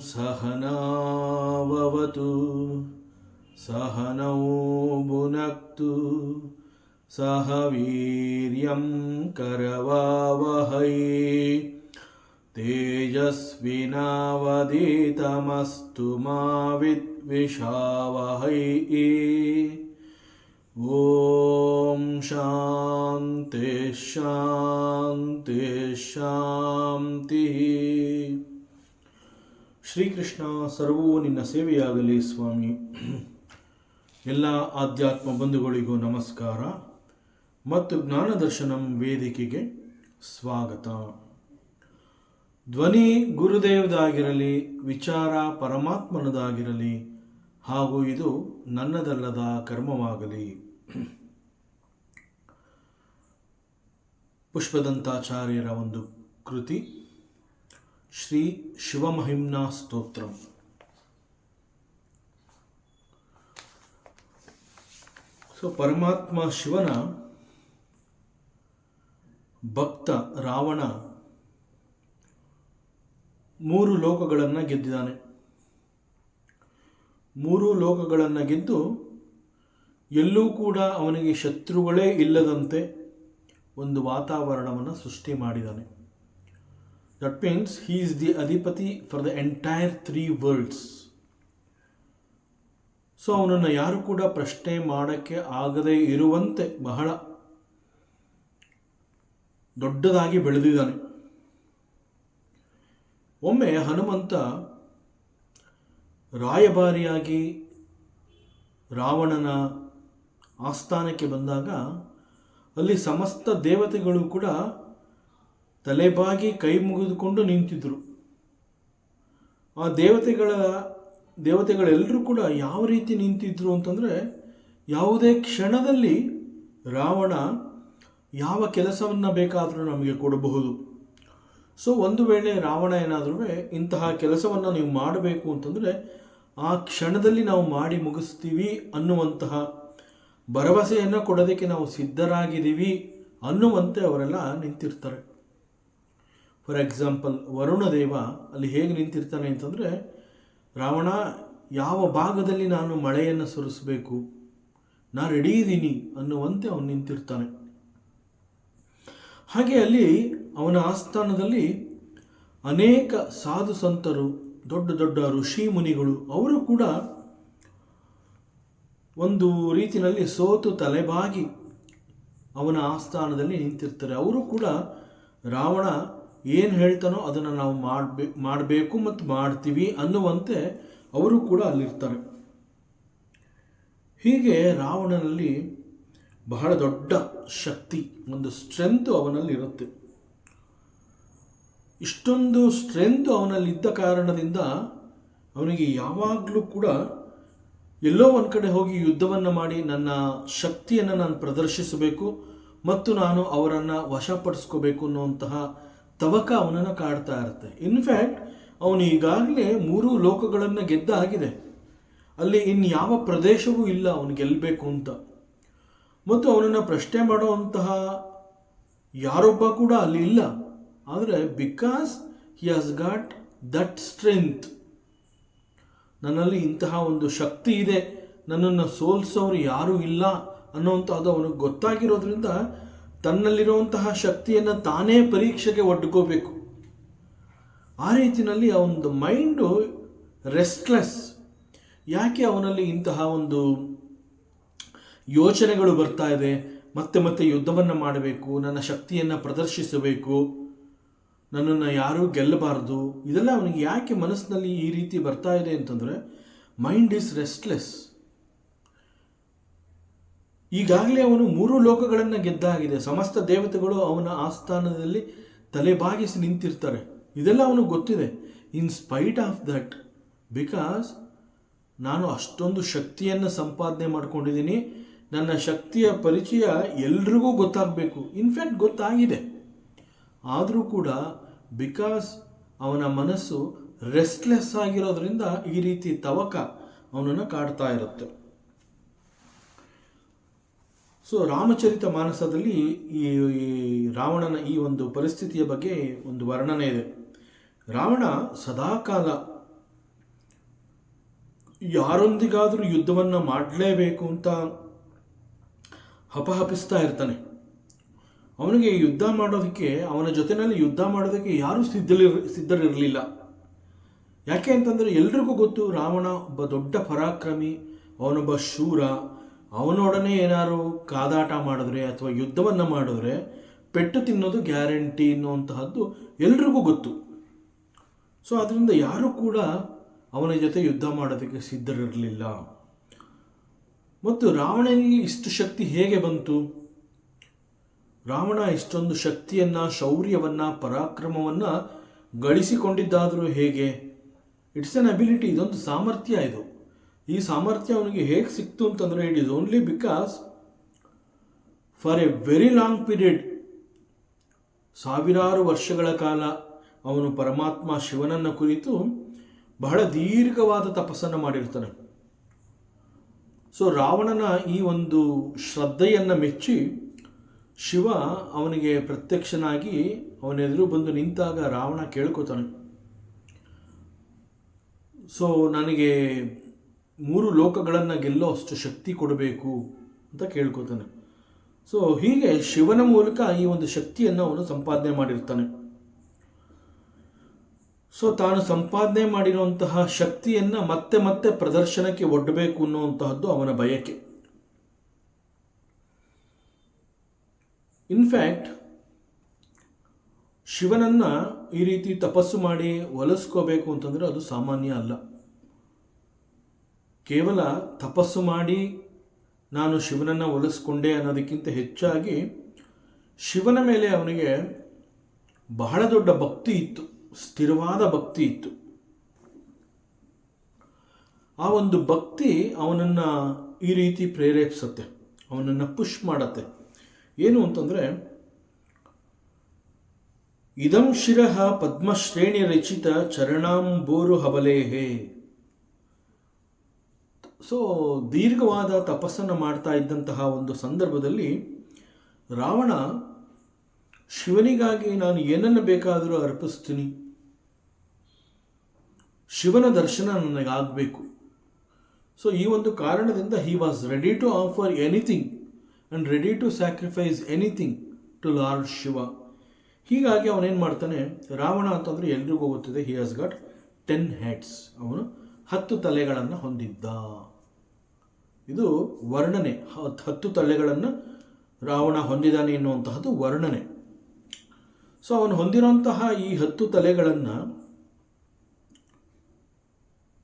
सहनाववतु सहनौ भुनक्तु सह वीर्यं करवावहै तेजस्विनावधीतमस्तु मा विद्विषावहै। ಓಂ ಶಾಂತಿ ಶಾಂತಿ ಶಾಂತಿ. ಶ್ರೀಕೃಷ್ಣ ಸರ್ವೂ ನಿನ್ನ ಸೇವೆಯಾಗಲಿ ಸ್ವಾಮಿ. ಎಲ್ಲ ಆಧ್ಯಾತ್ಮ ಬಂಧುಗಳಿಗೂ ನಮಸ್ಕಾರ ಮತ್ತು ಜ್ಞಾನದರ್ಶನಂ ವೇದಿಕೆಗೆ ಸ್ವಾಗತ. ಧ್ವನಿ ಗುರುದೇವದಾಗಿರಲಿ, ವಿಚಾರ ಪರಮಾತ್ಮನದಾಗಿರಲಿ, ಹಾಗೂ ಇದು ನನ್ನದಲ್ಲದ ಕರ್ಮವಾಗಲಿ. ಪುಷ್ಪದಂತಾಚಾರ್ಯರ ಒಂದು ಕೃತಿ ಶ್ರೀ ಶಿವಮಹಿಮ್ನಾ ಸ್ತೋತ್ರಂ. ಪರಮಾತ್ಮ ಶಿವನ ಭಕ್ತ ರಾವಣ 3 ಲೋಕಗಳನ್ನು ಗೆದ್ದಿದ್ದಾನೆ. 3 ಲೋಕಗಳನ್ನು ಗೆದ್ದು ಎಲ್ಲೂ ಕೂಡ ಅವನಿಗೆ ಶತ್ರುಗಳೇ ಇಲ್ಲದಂತೆ ಒಂದು ವಾತಾವರಣವನ್ನು ಸೃಷ್ಟಿ ಮಾಡಿದ್ದಾನೆ. That means he is the ಅಧಿಪತಿ for the entire 3 worlds. So ಅವನನ್ನು ಯಾರು ಕೂಡ ಪ್ರಶ್ನೆ ಮಾಡೋಕ್ಕೆ ಆಗದೇ ಇರುವಂತೆ ಬಹಳ ದೊಡ್ಡದಾಗಿ ಬೆಳೆದಿದ್ದಾನೆ. ಒಮ್ಮೆ ಹನುಮಂತ ರಾಯಭಾರಿಯಾಗಿ ರಾವಣನ ಆಸ್ಥಾನಕ್ಕೆ ಬಂದಾಗ ಅಲ್ಲಿ ಸಮಸ್ತ ದೇವತೆಗಳು ಕೂಡ ತಲೆಬಾಗಿ ಕೈ ಮುಗಿದುಕೊಂಡು ನಿಂತಿದ್ದರು. ಆ ದೇವತೆಗಳೆಲ್ಲರೂ ಕೂಡ ಯಾವ ರೀತಿ ನಿಂತಿದ್ರು ಅಂತಂದರೆ, ಯಾವುದೇ ಕ್ಷಣದಲ್ಲಿ ರಾವಣ ಯಾವ ಕೆಲಸವನ್ನು ಬೇಕಾದರೂ ನಮಗೆ ಕೊಡಬಹುದು. ಸೊ ಒಂದು ವೇಳೆ ರಾವಣ ಏನಾದರೂ ಇಂತಹ ಕೆಲಸವನ್ನು ನೀವು ಮಾಡಬೇಕು ಅಂತಂದರೆ ಆ ಕ್ಷಣದಲ್ಲಿ ನಾವು ಮಾಡಿ ಮುಗಿಸ್ತೀವಿ ಅನ್ನುವಂತಹ ಭರವಸೆಯನ್ನು ಕೊಡೋದಕ್ಕೆ ನಾವು ಸಿದ್ಧರಾಗಿದ್ದೀವಿ ಅನ್ನುವಂತೆ ಅವರೆಲ್ಲ ನಿಂತಿರ್ತಾರೆ. ಫಾರ್ ಎಕ್ಸಾಂಪಲ್, ವರುಣದೇವ ಅಲ್ಲಿ ಹೇಗೆ ನಿಂತಿರ್ತಾನೆ ಅಂತಂದರೆ, ರಾವಣ ಯಾವ ಭಾಗದಲ್ಲಿ ನಾನು ಮಳೆಯನ್ನು ಸುರಿಸಬೇಕು, ನಾನು ರೆಡಿ ಇದ್ದೀನಿ ಅನ್ನುವಂತೆ ಅವನು ನಿಂತಿರ್ತಾನೆ. ಹಾಗೆ ಅಲ್ಲಿ ಅವನ ಆಸ್ಥಾನದಲ್ಲಿ ಅನೇಕ ಸಾಧು ಸಂತರು, ದೊಡ್ಡ ದೊಡ್ಡ ಋಷಿ ಮುನಿಗಳು ಅವರು ಕೂಡ ಒಂದು ರೀತಿಯಲ್ಲಿ ಸೋತು ತಲೆಬಾಗಿ ಅವನ ಆಸ್ಥಾನದಲ್ಲಿ ನಿಂತಿರ್ತಾರೆ. ಅವರು ಕೂಡ ರಾವಣ ಏನು ಹೇಳ್ತಾನೋ ಅದನ್ನು ನಾವು ಮಾಡಬೇಕು ಮತ್ತು ಮಾಡ್ತೀವಿ ಅನ್ನುವಂತೆ ಅವರು ಕೂಡ ಅಲ್ಲಿರ್ತಾರೆ. ಹೀಗೆ ರಾವಣನಲ್ಲಿ ಬಹಳ ದೊಡ್ಡ ಶಕ್ತಿ, ಒಂದು ಸ್ಟ್ರೆಂತ್ ಅವನಲ್ಲಿ ಇರುತ್ತೆ. ಇಷ್ಟೊಂದು ಸ್ಟ್ರೆಂತ್ ಅವನಲ್ಲಿದ್ದ ಕಾರಣದಿಂದ ಅವನಿಗೆ ಯಾವಾಗಲೂ ಕೂಡ ಎಲ್ಲೋ ಒಂದು ಕಡೆ ಹೋಗಿ ಯುದ್ಧವನ್ನು ಮಾಡಿ ನನ್ನ ಶಕ್ತಿಯನ್ನು ನಾನು ಪ್ರದರ್ಶಿಸಬೇಕು ಮತ್ತು ನಾನು ಅವರನ್ನು ವಶಪಡಿಸ್ಕೋಬೇಕು ಅನ್ನುವಂತಹ ತವಕ ಅವನನ್ನು ಕಾಡ್ತಾ ಇರುತ್ತೆ. ಇನ್ಫ್ಯಾಕ್ಟ್ ಅವನು ಈಗಾಗಲೇ 3 ಲೋಕಗಳನ್ನು ಗೆದ್ದ ಆಗಿದೆ. ಅಲ್ಲಿ ಇನ್ಯಾವ ಪ್ರದೇಶವೂ ಇಲ್ಲ ಅವನು ಗೆಲ್ಲಬೇಕು ಅಂತ. ಮತ್ತು ಅವನನ್ನು ಪ್ರಶ್ನೆ ಮಾಡುವಂತಹ ಯಾರೊಬ್ಬ ಕೂಡ ಅಲ್ಲಿ ಇಲ್ಲ. ಆದರೆ because he has got that strength, ನನ್ನಲ್ಲಿ ಇಂತಹ ಒಂದು ಶಕ್ತಿ ಇದೆ, ನನ್ನನ್ನು ಸೋಲಿಸೋರು ಯಾರೂ ಇಲ್ಲ ಅನ್ನೋವಂಥದ್ದು ಅವನಿಗೆ ಗೊತ್ತಾಗಿರೋದ್ರಿಂದ ತನ್ನಲ್ಲಿರುವಂತಹ ಶಕ್ತಿಯನ್ನು ತಾನೇ ಪರೀಕ್ಷೆಗೆ ಒಡ್ಕೋಬೇಕು. ಆ ರೀತಿಯಲ್ಲಿ ಅವನದು ಮೈಂಡು ರೆಸ್ಟ್ಲೆಸ್. ಯಾಕೆ ಅವನಲ್ಲಿ ಇಂತಹ ಒಂದು ಯೋಚನೆಗಳು ಬರ್ತಾ ಇದೆ, ಮತ್ತೆ ಮತ್ತೆ ಯುದ್ಧವನ್ನು ಮಾಡಬೇಕು, ನನ್ನ ಶಕ್ತಿಯನ್ನು ಪ್ರದರ್ಶಿಸಬೇಕು ನನ್ನನ್ನು ಯಾರೂ ಗೆಲ್ಲಬಾರ್ದು, ಇದೆಲ್ಲ ಅವನಿಗೆ ಯಾಕೆ ಮನಸ್ಸಿನಲ್ಲಿ ಈ ರೀತಿ ಬರ್ತಾ ಇದೆ ಅಂತಂದರೆ, ಮೈಂಡ್ ಈಸ್ ರೆಸ್ಟ್ಲೆಸ್. ಈಗಾಗಲೇ ಅವನು 3 ಲೋಕಗಳನ್ನು ಗೆದ್ದಾಗಿದೆ. ಸಮಸ್ತ ದೇವತೆಗಳು ಅವನ ಆಸ್ಥಾನದಲ್ಲಿ ತಲೆಬಾಗಿಸಿ ನಿಂತಿರ್ತಾರೆ. ಇದೆಲ್ಲ ಅವನಿಗೆ ಗೊತ್ತಿದೆ. In spite of that, because ನಾನು ಅಷ್ಟೊಂದು ಶಕ್ತಿಯನ್ನು ಸಂಪಾದನೆ ಮಾಡ್ಕೊಂಡಿದ್ದೀನಿ, ನನ್ನ ಶಕ್ತಿಯ ಪರಿಚಯ ಎಲ್ರಿಗೂ ಗೊತ್ತಾಗಬೇಕು. ಇನ್ಫ್ಯಾಕ್ಟ್ ಗೊತ್ತಾಗಿದೆ. ಆದರೂ ಕೂಡ ಬಿಕಾಸ್ ಅವನ ಮನಸ್ಸು ರೆಸ್ಟ್ಲೆಸ್ ಆಗಿರೋದ್ರಿಂದ ಈ ರೀತಿ ತವಕ ಅವನನ್ನು ಕಾಡ್ತಾ ಇರುತ್ತೆ. ಸೊ ರಾಮಚರಿತ ಮಾನಸದಲ್ಲಿ ಈ ರಾವಣನ ಈ ಒಂದು ಪರಿಸ್ಥಿತಿಯ ಬಗ್ಗೆ ಒಂದು ವರ್ಣನೆ ಇದೆ. ರಾವಣ ಸದಾಕಾಲ ಯಾರೊಂದಿಗಾದರೂ ಯುದ್ಧವನ್ನು ಮಾಡಲೇಬೇಕು ಅಂತ ಹಪಹಪಿಸ್ತಾ ಇರ್ತಾನೆ. ಅವನಿಗೆ ಯುದ್ಧ ಮಾಡೋದಕ್ಕೆ, ಅವನ ಜೊತೆಯಲ್ಲಿ ಯುದ್ಧ ಮಾಡೋದಕ್ಕೆ ಯಾರೂ ಸಿದ್ಧರಿರಲಿಲ್ಲ. ಯಾಕೆ ಅಂತಂದರೆ ಎಲ್ರಿಗೂ ಗೊತ್ತು ರಾವಣ ಒಬ್ಬ ದೊಡ್ಡ ಪರಾಕ್ರಮಿ, ಅವನೊಬ್ಬ ಶೂರ. ಅವನೊಡನೆ ಏನಾದ್ರು ಕಾದಾಟ ಮಾಡಿದ್ರೆ ಅಥವಾ ಯುದ್ಧವನ್ನು ಮಾಡಿದ್ರೆ ಪೆಟ್ಟು ತಿನ್ನೋದು ಗ್ಯಾರಂಟಿ ಅನ್ನುವಂತಹದ್ದು ಎಲ್ರಿಗೂ ಗೊತ್ತು. ಸೊ ಅದರಿಂದ ಯಾರೂ ಕೂಡ ಅವನ ಜೊತೆ ಯುದ್ಧ ಮಾಡೋದಕ್ಕೆ ಸಿದ್ಧರಿರಲಿಲ್ಲ. ಮತ್ತು ರಾವಣನಿಗೆ ಇಷ್ಟು ಶಕ್ತಿ ಹೇಗೆ ಬಂತು? ರಾವಣ ಇಷ್ಟೊಂದು ಶಕ್ತಿಯನ್ನು, ಶೌರ್ಯವನ್ನು, ಪರಾಕ್ರಮವನ್ನು ಗಳಿಸಿಕೊಂಡಿದ್ದಾದರೂ ಹೇಗೆ? ಇಟ್ಸ್ ಅನ್ ಅಬಿಲಿಟಿ, ಇದೊಂದು ಸಾಮರ್ಥ್ಯ. ಇದು ಈ ಸಾಮರ್ಥ್ಯ ಅವನಿಗೆ ಹೇಗೆ ಸಿಕ್ತು ಅಂತಂದರೆ, it is only because for A very long period, ಸಾವಿರಾರು ವರ್ಷಗಳ ಕಾಲ ಅವನು ಪರಮಾತ್ಮ ಶಿವನನ್ನು ಕುರಿತು ಬಹಳ ದೀರ್ಘವಾದ ತಪಸ್ಸನ್ನು ಮಾಡಿರ್ತಾನೆ. ಸೊ ರಾವಣನ ಈ ಒಂದು ಶ್ರದ್ಧೆಯನ್ನು ಮೆಚ್ಚಿ ಶಿವ ಅವನಿಗೆ ಪ್ರತ್ಯಕ್ಷನಾಗಿ ಅವನ ಎದುರು ಬಂದು ನಿಂತಾಗ ರಾವಣ ಕೇಳ್ಕೊತಾನೆ, ಸೊ ನನಗೆ 3 ಲೋಕಗಳನ್ನು ಗೆಲ್ಲೋ ಅಷ್ಟು ಶಕ್ತಿ ಕೊಡಬೇಕು ಅಂತ ಕೇಳ್ಕೊತಾನೆ. ಸೊ ಹೀಗೆ ಶಿವನ ಮೂಲಕ ಈ ಒಂದು ಶಕ್ತಿಯನ್ನು ಅವನು ಸಂಪಾದನೆ ಮಾಡಿರ್ತಾನೆ. ಸೊ ತಾನು ಸಂಪಾದನೆ ಮಾಡಿರುವಂತಹ ಶಕ್ತಿಯನ್ನು ಮತ್ತೆ ಮತ್ತೆ ಪ್ರದರ್ಶನಕ್ಕೆ ಒಡ್ಡಬೇಕು ಅನ್ನುವಂತಹದ್ದು ಅವನ ಬಯಕೆ. ಇನ್ಫ್ಯಾಕ್ಟ್ ಶಿವನನ್ನು ಈ ರೀತಿ ತಪಸ್ಸು ಮಾಡಿ ಒಲಿಸ್ಕೋಬೇಕು ಅಂತಂದರೆ ಅದು ಸಾಮಾನ್ಯ ಅಲ್ಲ. ಕೇವಲ ತಪಸ್ಸು ಮಾಡಿ ನಾನು ಶಿವನನ್ನು ಒಲಿಸ್ಕೊಂಡೆ ಅನ್ನೋದಕ್ಕಿಂತ ಹೆಚ್ಚಾಗಿ ಶಿವನ ಮೇಲೆ ಅವನಿಗೆ ಬಹಳ ದೊಡ್ಡ ಭಕ್ತಿ ಇತ್ತು, ಸ್ಥಿರವಾದ ಭಕ್ತಿ ಇತ್ತು. ಆ ಒಂದು ಭಕ್ತಿ ಅವನನ್ನು ಈ ರೀತಿ ಪ್ರೇರೇಪಿಸುತ್ತೆ, ಅವನನ್ನು ಪುಷ್ ಮಾಡುತ್ತೆ. ಏನು ಅಂತಂದರೆ, ಇದಂ ಶಿರಃ ಪದ್ಮಶ್ರೇಣಿ ರಚಿತ ಚರಣಾಂಬೋರು ಹಬಲೇಹೇ. ಸೊ ದೀರ್ಘವಾದ ತಪಸ್ಸನ್ನು ಮಾಡ್ತಾ ಇದ್ದಂತಹ ಒಂದು ಸಂದರ್ಭದಲ್ಲಿ ರಾವಣ ಶಿವನಿಗಾಗಿ ನಾನು ಏನನ್ನು ಬೇಕಾದರೂ ಅರ್ಪಿಸ್ತೀನಿ, ಶಿವನ ದರ್ಶನ ನನಗಾಗಬೇಕು. ಸೊ ಈ ಒಂದು ಕಾರಣದಿಂದ he was ready to offer anything and ready to sacrifice anything to Lord Shiva. ಹೀಗಾಗಿ ಅವನೇನು ಮಾಡ್ತಾನೆ, ರಾವಣ ಅಂತಂದರೆ ಎಲ್ರಿಗೂ ಗೊತ್ತಿದೆ, ಹಿ ಹ್ಯಾಸ್ ಗಾಟ್ 10 heads. ಅವನು 10 ತಲೆಗಳನ್ನು ಹೊಂದಿದ್ದ. ಇದು ವರ್ಣನೆ, 10 ತಲೆಗಳನ್ನು ರಾವಣ ಹೊಂದಿದ್ದಾನೆ ಎನ್ನುವಂತಹದ್ದು ವರ್ಣನೆ. ಸೊ ಅವನು ಹೊಂದಿರುವಂತಹ ಈ 10 ತಲೆಗಳನ್ನು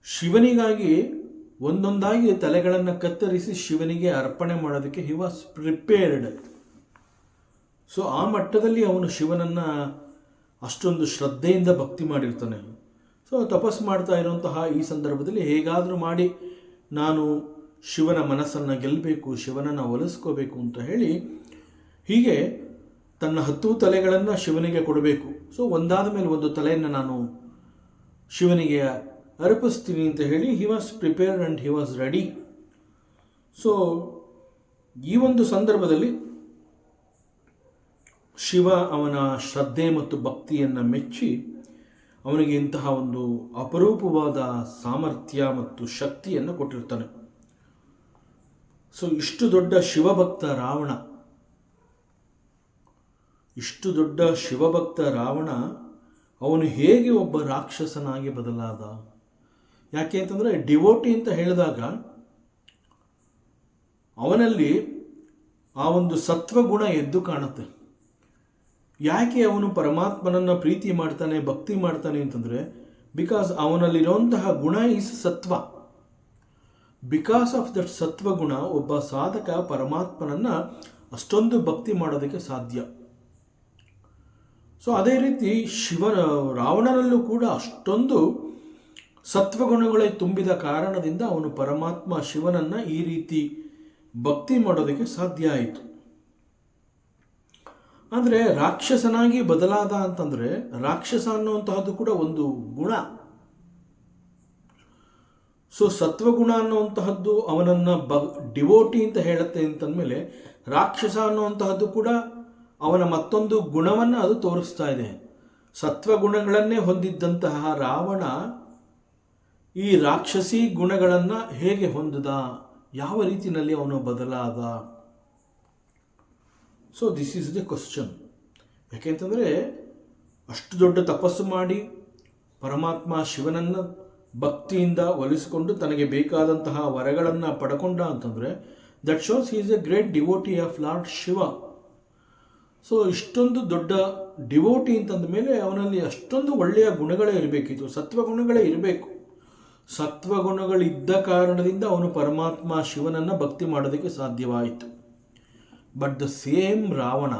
ಶಿವನಿಗಾಗಿ ಒಂದೊಂದಾಗಿ ತಲೆಗಳನ್ನು ಕತ್ತರಿಸಿ ಶಿವನಿಗೆ ಅರ್ಪಣೆ ಮಾಡೋದಕ್ಕೆ ಹಿ ವಾಸ್ ಪ್ರಿಪೇರ್ಡ್. ಸೊ ಆ ಮಟ್ಟದಲ್ಲಿ ಅವನು ಶಿವನನ್ನು ಅಷ್ಟೊಂದು ಶ್ರದ್ಧೆಯಿಂದ ಭಕ್ತಿ ಮಾಡಿರ್ತಾನೆ. ಸೊ ತಪಸ್ಸು ಮಾಡ್ತಾ ಇರುವಂತಹ ಈ ಸಂದರ್ಭದಲ್ಲಿ ಹೇಗಾದರೂ ಮಾಡಿ ನಾನು ಶಿವನ ಮನಸ್ಸನ್ನು ಗೆಲ್ಲಬೇಕು, ಶಿವನನ್ನು ಒಲಿಸ್ಕೋಬೇಕು ಅಂತ ಹೇಳಿ ಹೀಗೆ ತನ್ನ 10 ತಲೆಗಳನ್ನು ಶಿವನಿಗೆ ಕೊಡಬೇಕು. ಸೊ ಒಂದಾದ ಮೇಲೆ ಒಂದು ತಲೆಯನ್ನು ನಾನು ಶಿವನಿಗೆ ಅರ್ಪಿಸ್ತೀನಿ ಅಂತ ಹೇಳಿ he was prepared and he was ready. So ಈ ಒಂದು ಸಂದರ್ಭದಲ್ಲಿ ಶಿವ ಅವನ ಶ್ರದ್ಧೆ ಮತ್ತು ಭಕ್ತಿಯನ್ನು ಮೆಚ್ಚಿ ಅವನಿಗೆ ಇಂತಹ ಒಂದು ಅಪರೂಪವಾದ ಸಾಮರ್ಥ್ಯ ಮತ್ತು ಶಕ್ತಿಯನ್ನು ಕೊಟ್ಟಿರ್ತಾನೆ. ಸೊ ಇಷ್ಟು ದೊಡ್ಡ ಶಿವಭಕ್ತ ರಾವಣ, ಇಷ್ಟು ದೊಡ್ಡ ಶಿವಭಕ್ತ ರಾವಣ ಅವನು ಹೇಗೆ ಒಬ್ಬ ರಾಕ್ಷಸನಾಗಿ ಬದಲಾದ? ಯಾಕೆ ಅಂತಂದರೆ ಡಿವೋಟಿ ಅಂತ ಹೇಳಿದಾಗ ಅವನಲ್ಲಿ ಆ ಒಂದು ಸತ್ವಗುಣ ಎದ್ದು ಕಾಣುತ್ತೆ. ಯಾಕೆ ಅವನು ಪರಮಾತ್ಮನನ್ನು ಪ್ರೀತಿ ಮಾಡ್ತಾನೆ, ಭಕ್ತಿ ಮಾಡ್ತಾನೆ ಅಂತಂದರೆ, ಬಿಕಾಸ್ ಅವನಲ್ಲಿರುವಂತಹ ಗುಣ ಈಸ್ ಸತ್ವ. ಬಿಕಾಸ್ ಆಫ್ ದಟ್ ಸತ್ವಗುಣ ಒಬ್ಬ ಸಾಧಕ ಪರಮಾತ್ಮನನ್ನು ಅಷ್ಟೊಂದು ಭಕ್ತಿ ಮಾಡೋದಕ್ಕೆ ಸಾಧ್ಯ. ಸೊ ಅದೇ ರೀತಿ ರಾವಣನಲ್ಲೂ ಕೂಡ ಅಷ್ಟೊಂದು ಸತ್ವಗುಣಗಳೇ ತುಂಬಿದ ಕಾರಣದಿಂದ ಅವನು ಪರಮಾತ್ಮ ಶಿವನನ್ನು ಈ ರೀತಿ ಭಕ್ತಿ ಮಾಡೋದಕ್ಕೆ ಸಾಧ್ಯ ಆಯಿತು. ಆದರೆ ರಾಕ್ಷಸನಾಗಿ ಬದಲಾದ ಅಂತಂದರೆ, ರಾಕ್ಷಸ ಅನ್ನುವಂತಹದ್ದು ಕೂಡ ಒಂದು ಗುಣ. ಸೊ ಸತ್ವಗುಣ ಅನ್ನುವಂತಹದ್ದು ಅವನನ್ನು ಡಿವೋಟಿ ಅಂತ ಹೇಳುತ್ತೆ ಅಂತಂದಮೇಲೆ, ರಾಕ್ಷಸ ಅನ್ನುವಂತಹದ್ದು ಕೂಡ ಅವನ ಮತ್ತೊಂದು ಗುಣವನ್ನು ಅದು ತೋರಿಸ್ತಾ ಇದೆ. ಸತ್ವಗುಣಗಳನ್ನೇ ಹೊಂದಿದ್ದಂತಹ ರಾವಣ ಈ ರಾಕ್ಷಸಿ ಗುಣಗಳನ್ನು ಹೇಗೆ ಹೊಂದಿದ, ಯಾವ ರೀತಿಯಲ್ಲಿ ಅವನು ಬದಲಾದ? So this is the question. ಯಾಕೆಂತಂದರೆ ಅಷ್ಟು ದೊಡ್ಡ ತಪಸ್ಸು ಮಾಡಿ ಪರಮಾತ್ಮ ಶಿವನನ್ನು ಭಕ್ತಿಯಿಂದ ಒಲಿಸಿಕೊಂಡು ತನಗೆ ಬೇಕಾದಂತಹ ವರಗಳನ್ನು ಪಡ್ಕೊಂಡ ಅಂತಂದರೆ, that shows he is a great devotee of lord Shiva. So ಇಷ್ಟೊಂದು ದೊಡ್ಡ ಡಿವೋಟಿ ಅಂತಂದ ಮೇಲೆ ಅವನಲ್ಲಿ ಅಷ್ಟೊಂದು ಒಳ್ಳೆಯ ಗುಣಗಳೇ ಇರಬೇಕಿತ್ತು, ಸತ್ವಗುಣಗಳೇ ಇರಬೇಕು. ಸತ್ವಗುಣಗಳಿದ್ದ ಕಾರಣದಿಂದ ಅವನು ಪರಮಾತ್ಮ ಶಿವನನ್ನು ಭಕ್ತಿ ಮಾಡೋದಕ್ಕೆ ಸಾಧ್ಯವಾಯಿತು. ಬಟ್ ದ ಸೇಮ್ ರಾವಣ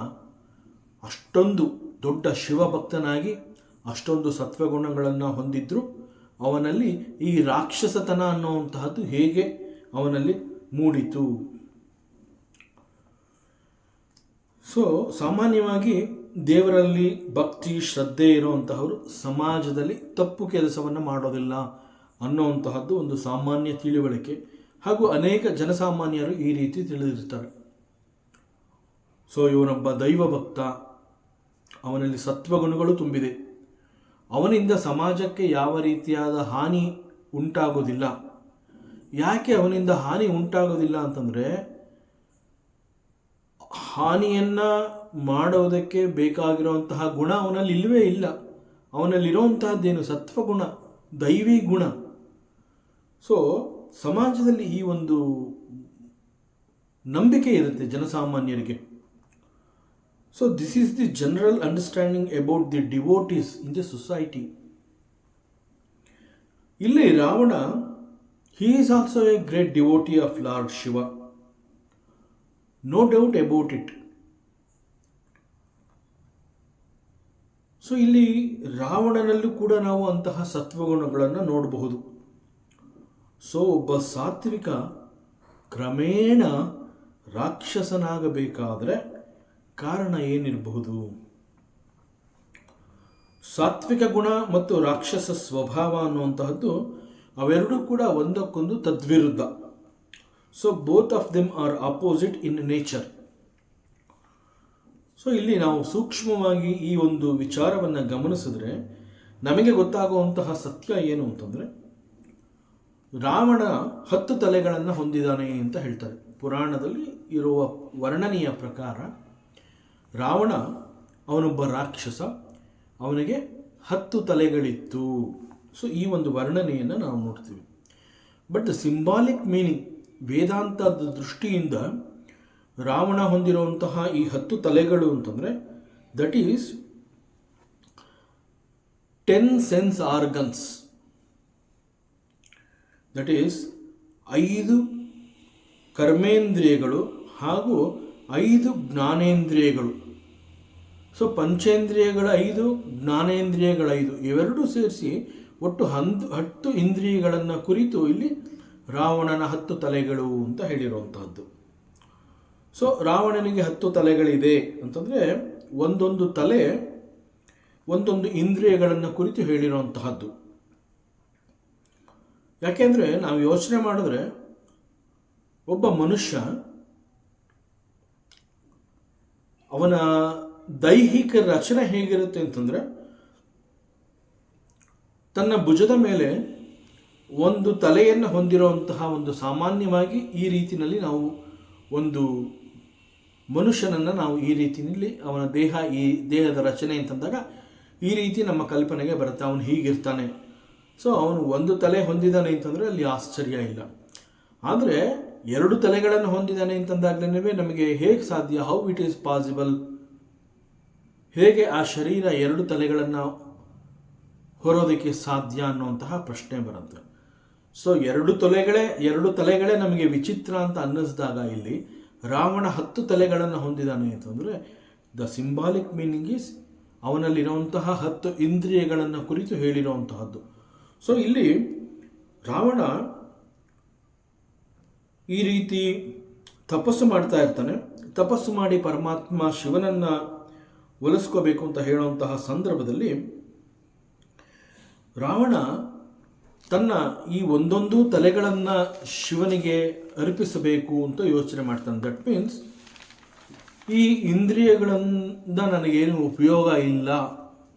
ಅಷ್ಟೊಂದು ದೊಡ್ಡ ಶಿವಭಕ್ತನಾಗಿ ಅಷ್ಟೊಂದು ಸತ್ವಗುಣಗಳನ್ನು ಹೊಂದಿದ್ರು, ಅವನಲ್ಲಿ ಈ ರಾಕ್ಷಸತನ ಅನ್ನುವಂತಹದ್ದು ಹೇಗೆ ಅವನಲ್ಲಿ ಮೂಡಿತು? ಸೊ ಸಾಮಾನ್ಯವಾಗಿ ದೇವರಲ್ಲಿ ಭಕ್ತಿ ಶ್ರದ್ಧೆ ಇರುವಂತಹವರು ಸಮಾಜದಲ್ಲಿ ತಪ್ಪು ಕೆಲಸವನ್ನು ಮಾಡೋದಿಲ್ಲ ಅನ್ನುವಂತಹದ್ದು ಒಂದು ಸಾಮಾನ್ಯ ತಿಳಿವಳಿಕೆ. ಹಾಗೂ ಅನೇಕ ಜನಸಾಮಾನ್ಯರು ಈ ರೀತಿ ತಿಳಿದಿರ್ತಾರೆ. ಸೊ ಇವನೊಬ್ಬ ದೈವ ಭಕ್ತ, ಅವನಲ್ಲಿ ಸತ್ವಗುಣಗಳು ತುಂಬಿದೆ, ಅವನಿಂದ ಸಮಾಜಕ್ಕೆ ಯಾವ ರೀತಿಯಾದ ಹಾನಿ ಉಂಟಾಗೋದಿಲ್ಲ. ಯಾಕೆ ಅವನಿಂದ ಹಾನಿ ಉಂಟಾಗೋದಿಲ್ಲ ಅಂತಂದರೆ, ಹಾನಿಯನ್ನು ಮಾಡೋದಕ್ಕೆ ಬೇಕಾಗಿರುವಂತಹ ಗುಣ ಅವನಲ್ಲಿ ಇಲ್ಲವೇ ಇಲ್ಲ. ಅವನಲ್ಲಿರುವಂತಹದ್ದೇನು? ಸತ್ವಗುಣ, ದೈವಿ ಗುಣ. ಸೊ ಸಮಾಜದಲ್ಲಿ ಈ ಒಂದು ನಂಬಿಕೆ ಇರುತ್ತೆ ಜನಸಾಮಾನ್ಯರಿಗೆ. So this is the general understanding about the devotees in the society. ಇಲ್ಲಿ Ravana, he is also a great devotee of Lord Shiva. No doubt about it. So ಇಲ್ಲಿ ರಾವಣನಲ್ಲೂ ಕೂಡ ನಾವು ಅಂತಹ ಸತ್ವಗುಣಗಳನ್ನು ನೋಡಬಹುದು. ಸೊ ಒಬ್ಬ ಸಾತ್ವಿಕ ಕ್ರಮೇಣ ರಾಕ್ಷಸನಾಗಬೇಕಾದರೆ ಕಾರಣ ಏನಿರಬಹುದು? ಸಾತ್ವಿಕ ಗುಣ ಮತ್ತು ರಾಕ್ಷಸ ಸ್ವಭಾವ ಅನ್ನುವಂತಹದ್ದು ಅವೆರಡೂ ಕೂಡ ಒಂದಕ್ಕೊಂದು ತದ್ವಿರುದ್ಧ. So both of them are opposite in nature. So ಇಲ್ಲಿ ನಾವು ಸೂಕ್ಷ್ಮವಾಗಿ ಈ ಒಂದು ವಿಚಾರವನ್ನು ಗಮನಿಸಿದ್ರೆ ನಮಗೆ ಗೊತ್ತಾಗುವಂತಹ ಸತ್ಯ ಏನು ಅಂತಂದರೆ, ರಾವಣ 10 ತಲೆಗಳನ್ನು ಹೊಂದಿದ್ದಾನೆ ಅಂತ ಹೇಳ್ತಾರೆ. ಪುರಾಣದಲ್ಲಿ ಇರುವ ವರ್ಣನೆಯ ಪ್ರಕಾರ ರಾವಣ ಅವನೊಬ್ಬ ರಾಕ್ಷಸ, ಅವನಿಗೆ 10 ತಲೆಗಳಿತ್ತು. ಸೊ ಈ ಒಂದು ವರ್ಣನೆಯನ್ನು ನಾವು ನೋಡ್ತೀವಿ. ಬಟ್ ದ ಸಿಂಬಾಲಿಕ್ ಮೀನಿಂಗ್, ವೇದಾಂತದ ದೃಷ್ಟಿಯಿಂದ ರಾವಣ ಹೊಂದಿರುವಂತಹ ಈ 10 ತಲೆಗಳು ಅಂತಂದರೆ, that is 10 sense organs. That is 5 ಕರ್ಮೇಂದ್ರಿಯಗಳು ಹಾಗೂ 5 ಜ್ಞಾನೇಂದ್ರಿಯಗಳು. ಸೊ ಪಂಚೇಂದ್ರಿಯಗಳ 5, ಜ್ಞಾನೇಂದ್ರಿಯಗಳ 5 ಇವೆರಡೂ ಸೇರಿಸಿ ಒಟ್ಟು 10 ಇಂದ್ರಿಯಗಳನ್ನು ಕುರಿತು ಇಲ್ಲಿ ರಾವಣನ 10 ತಲೆಗಳು ಅಂತ ಹೇಳಿರುವಂತಹದ್ದು. ಸೊ ರಾವಣನಿಗೆ 10 ತಲೆಗಳಿದೆ ಅಂತಂದರೆ ಒಂದೊಂದು ತಲೆ ಒಂದೊಂದು ಇಂದ್ರಿಯಗಳನ್ನು ಕುರಿತು ಹೇಳಿರುವಂತಹದ್ದು. ಯಾಕೆಂದರೆ ನಾವು ಯೋಚನೆ ಮಾಡಿದ್ರೆ ಒಬ್ಬ ಮನುಷ್ಯ ಅವನ ದೈಹಿಕ ರಚನೆ ಹೇಗಿರುತ್ತೆ ಅಂತಂದರೆ, ತನ್ನ ಭುಜದ ಮೇಲೆ ಒಂದು ತಲೆಯನ್ನು ಹೊಂದಿರುವಂತಹ ಒಂದು ಸಾಮಾನ್ಯವಾಗಿ ಈ ರೀತಿಯಲ್ಲಿ ನಾವು ಒಂದು ಮನುಷ್ಯನನ್ನು ನಾವು ಈ ರೀತಿಯಲ್ಲಿ ಅವನ ಈ ದೇಹದ ರಚನೆ ಅಂತಂದಾಗ ಈ ರೀತಿ ನಮ್ಮ ಕಲ್ಪನೆಗೆ ಬರುತ್ತೆ, ಅವನು ಹೀಗಿರ್ತಾನೆ. ಸೊ ಅವನು ಒಂದು ತಲೆ ಹೊಂದಿದ್ದಾನೆ ಅಂತಂದರೆ ಅಲ್ಲಿ ಆಶ್ಚರ್ಯ ಇಲ್ಲ. ಆದರೆ 2 ತಲೆಗಳನ್ನು ಹೊಂದಿದ್ದಾನೆ ಅಂತಂದಾಗಲೇ ನಮಗೆ ಹೇಗೆ ಸಾಧ್ಯ, ಹೌ ಇಟ್ ಈಸ್ ಪಾಸಿಬಲ್ ಹೇಗೆ ಆ ಶರೀರ 2 ತಲೆಗಳನ್ನು ಹೊರೋದಕ್ಕೆ ಸಾಧ್ಯ ಅನ್ನುವಂತಹ ಪ್ರಶ್ನೆ ಬರುತ್ತೆ. ಸೊ 2 ತಲೆಗಳೇ ನಮಗೆ ವಿಚಿತ್ರ ಅಂತ ಅನ್ನಿಸಿದಾಗ ಇಲ್ಲಿ ರಾವಣ 10 ತಲೆಗಳನ್ನು ಹೊಂದಿದ್ದಾನೆ ಅಂತಂದರೆ ದ ಸಿಂಬಾಲಿಕ್ ಮೀನಿಂಗ್ ಈಸ್ ಅವನಲ್ಲಿರುವಂತಹ 10 ಇಂದ್ರಿಯಗಳನ್ನು ಕುರಿತು ಹೇಳಿರುವಂತಹದ್ದು. ಸೊ ಇಲ್ಲಿ ರಾವಣ ಈ ರೀತಿ ತಪಸ್ಸು ಮಾಡ್ತಾ ಇರ್ತಾನೆ. ತಪಸ್ಸು ಮಾಡಿ ಪರಮಾತ್ಮ ಶಿವನನ್ನು ಒಲಿಸ್ಕೋಬೇಕು ಅಂತ ಹೇಳುವಂತಹ ಸಂದರ್ಭದಲ್ಲಿ ರಾವಣ ತನ್ನ ಈ ಒಂದೊಂದು ತಲೆಗಳನ್ನು ಶಿವನಿಗೆ ಅರ್ಪಿಸಬೇಕು ಅಂತ ಯೋಚನೆ ಮಾಡ್ತಾನೆ. ದಟ್ ಮೀನ್ಸ್ ಈ ಇಂದ್ರಿಯಗಳಿಂದ ನನಗೇನು ಉಪಯೋಗ ಇಲ್ಲ,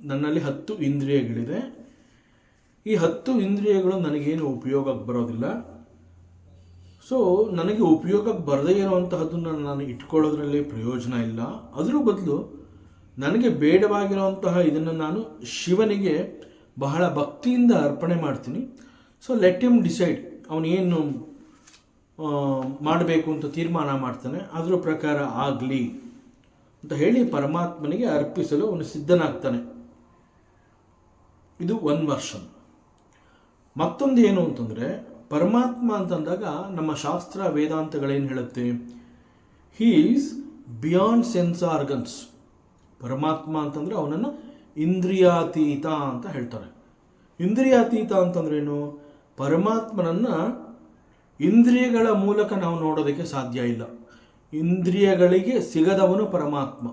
ನನ್ನಲ್ಲಿ 10 ಇಂದ್ರಿಯಗಳಿದೆ, ಈ 10 ಇಂದ್ರಿಯಗಳು ನನಗೇನು ಉಪಯೋಗಕ್ಕೆ ಬರೋದಿಲ್ಲ. ಸೊ ನನಗೆ ಉಪಯೋಗಕ್ಕೆ ಬರದೇ ಇರುವಂತಹದ್ದನ್ನು ನಾನು ಇಟ್ಕೊಳ್ಳೋದ್ರಲ್ಲಿ ಪ್ರಯೋಜನ ಇಲ್ಲ. ಅದರ ಬದಲು ನನಗೆ ಬೇಡವಾಗಿರುವಂತಹ ಇದನ್ನು ನಾನು ಶಿವನಿಗೆ ಬಹಳ ಭಕ್ತಿಯಿಂದ ಅರ್ಪಣೆ ಮಾಡ್ತೀನಿ. ಸೊ ಲೆಟ್ ಹಿಮ್ ಡಿಸೈಡ್, ಅವನೇನು ಮಾಡಬೇಕು ಅಂತ ತೀರ್ಮಾನ ಮಾಡ್ತಾನೆ, ಅದರ ಪ್ರಕಾರ ಆಗಲಿ ಅಂತ ಹೇಳಿ ಪರಮಾತ್ಮನಿಗೆ ಅರ್ಪಿಸಲು ಅವನು ಸಿದ್ಧನಾಗ್ತಾನೆ. ಇದು ಒಂದು ವರ್ಷನ್. ಮತ್ತೊಂದು ಏನು ಅಂತಂದರೆ, ಪರಮಾತ್ಮ ಅಂತಂದಾಗ ನಮ್ಮ ಶಾಸ್ತ್ರ ವೇದಾಂತಗಳೇನು ಹೇಳುತ್ತೆ, he is beyond sense organs. ಪರಮಾತ್ಮ ಅಂತಂದರೆ ಅವನನ್ನು ಇಂದ್ರಿಯಾತೀತ ಅಂತ ಹೇಳ್ತಾರೆ. ಇಂದ್ರಿಯಾತೀತ ಅಂತಂದ್ರೇನು? ಪರಮಾತ್ಮನನ್ನು ಇಂದ್ರಿಯಗಳ ಮೂಲಕ ನಾವು ನೋಡೋದಕ್ಕೆ ಸಾಧ್ಯ ಇಲ್ಲ. ಇಂದ್ರಿಯಗಳಿಗೆ ಸಿಗದವನು ಪರಮಾತ್ಮ.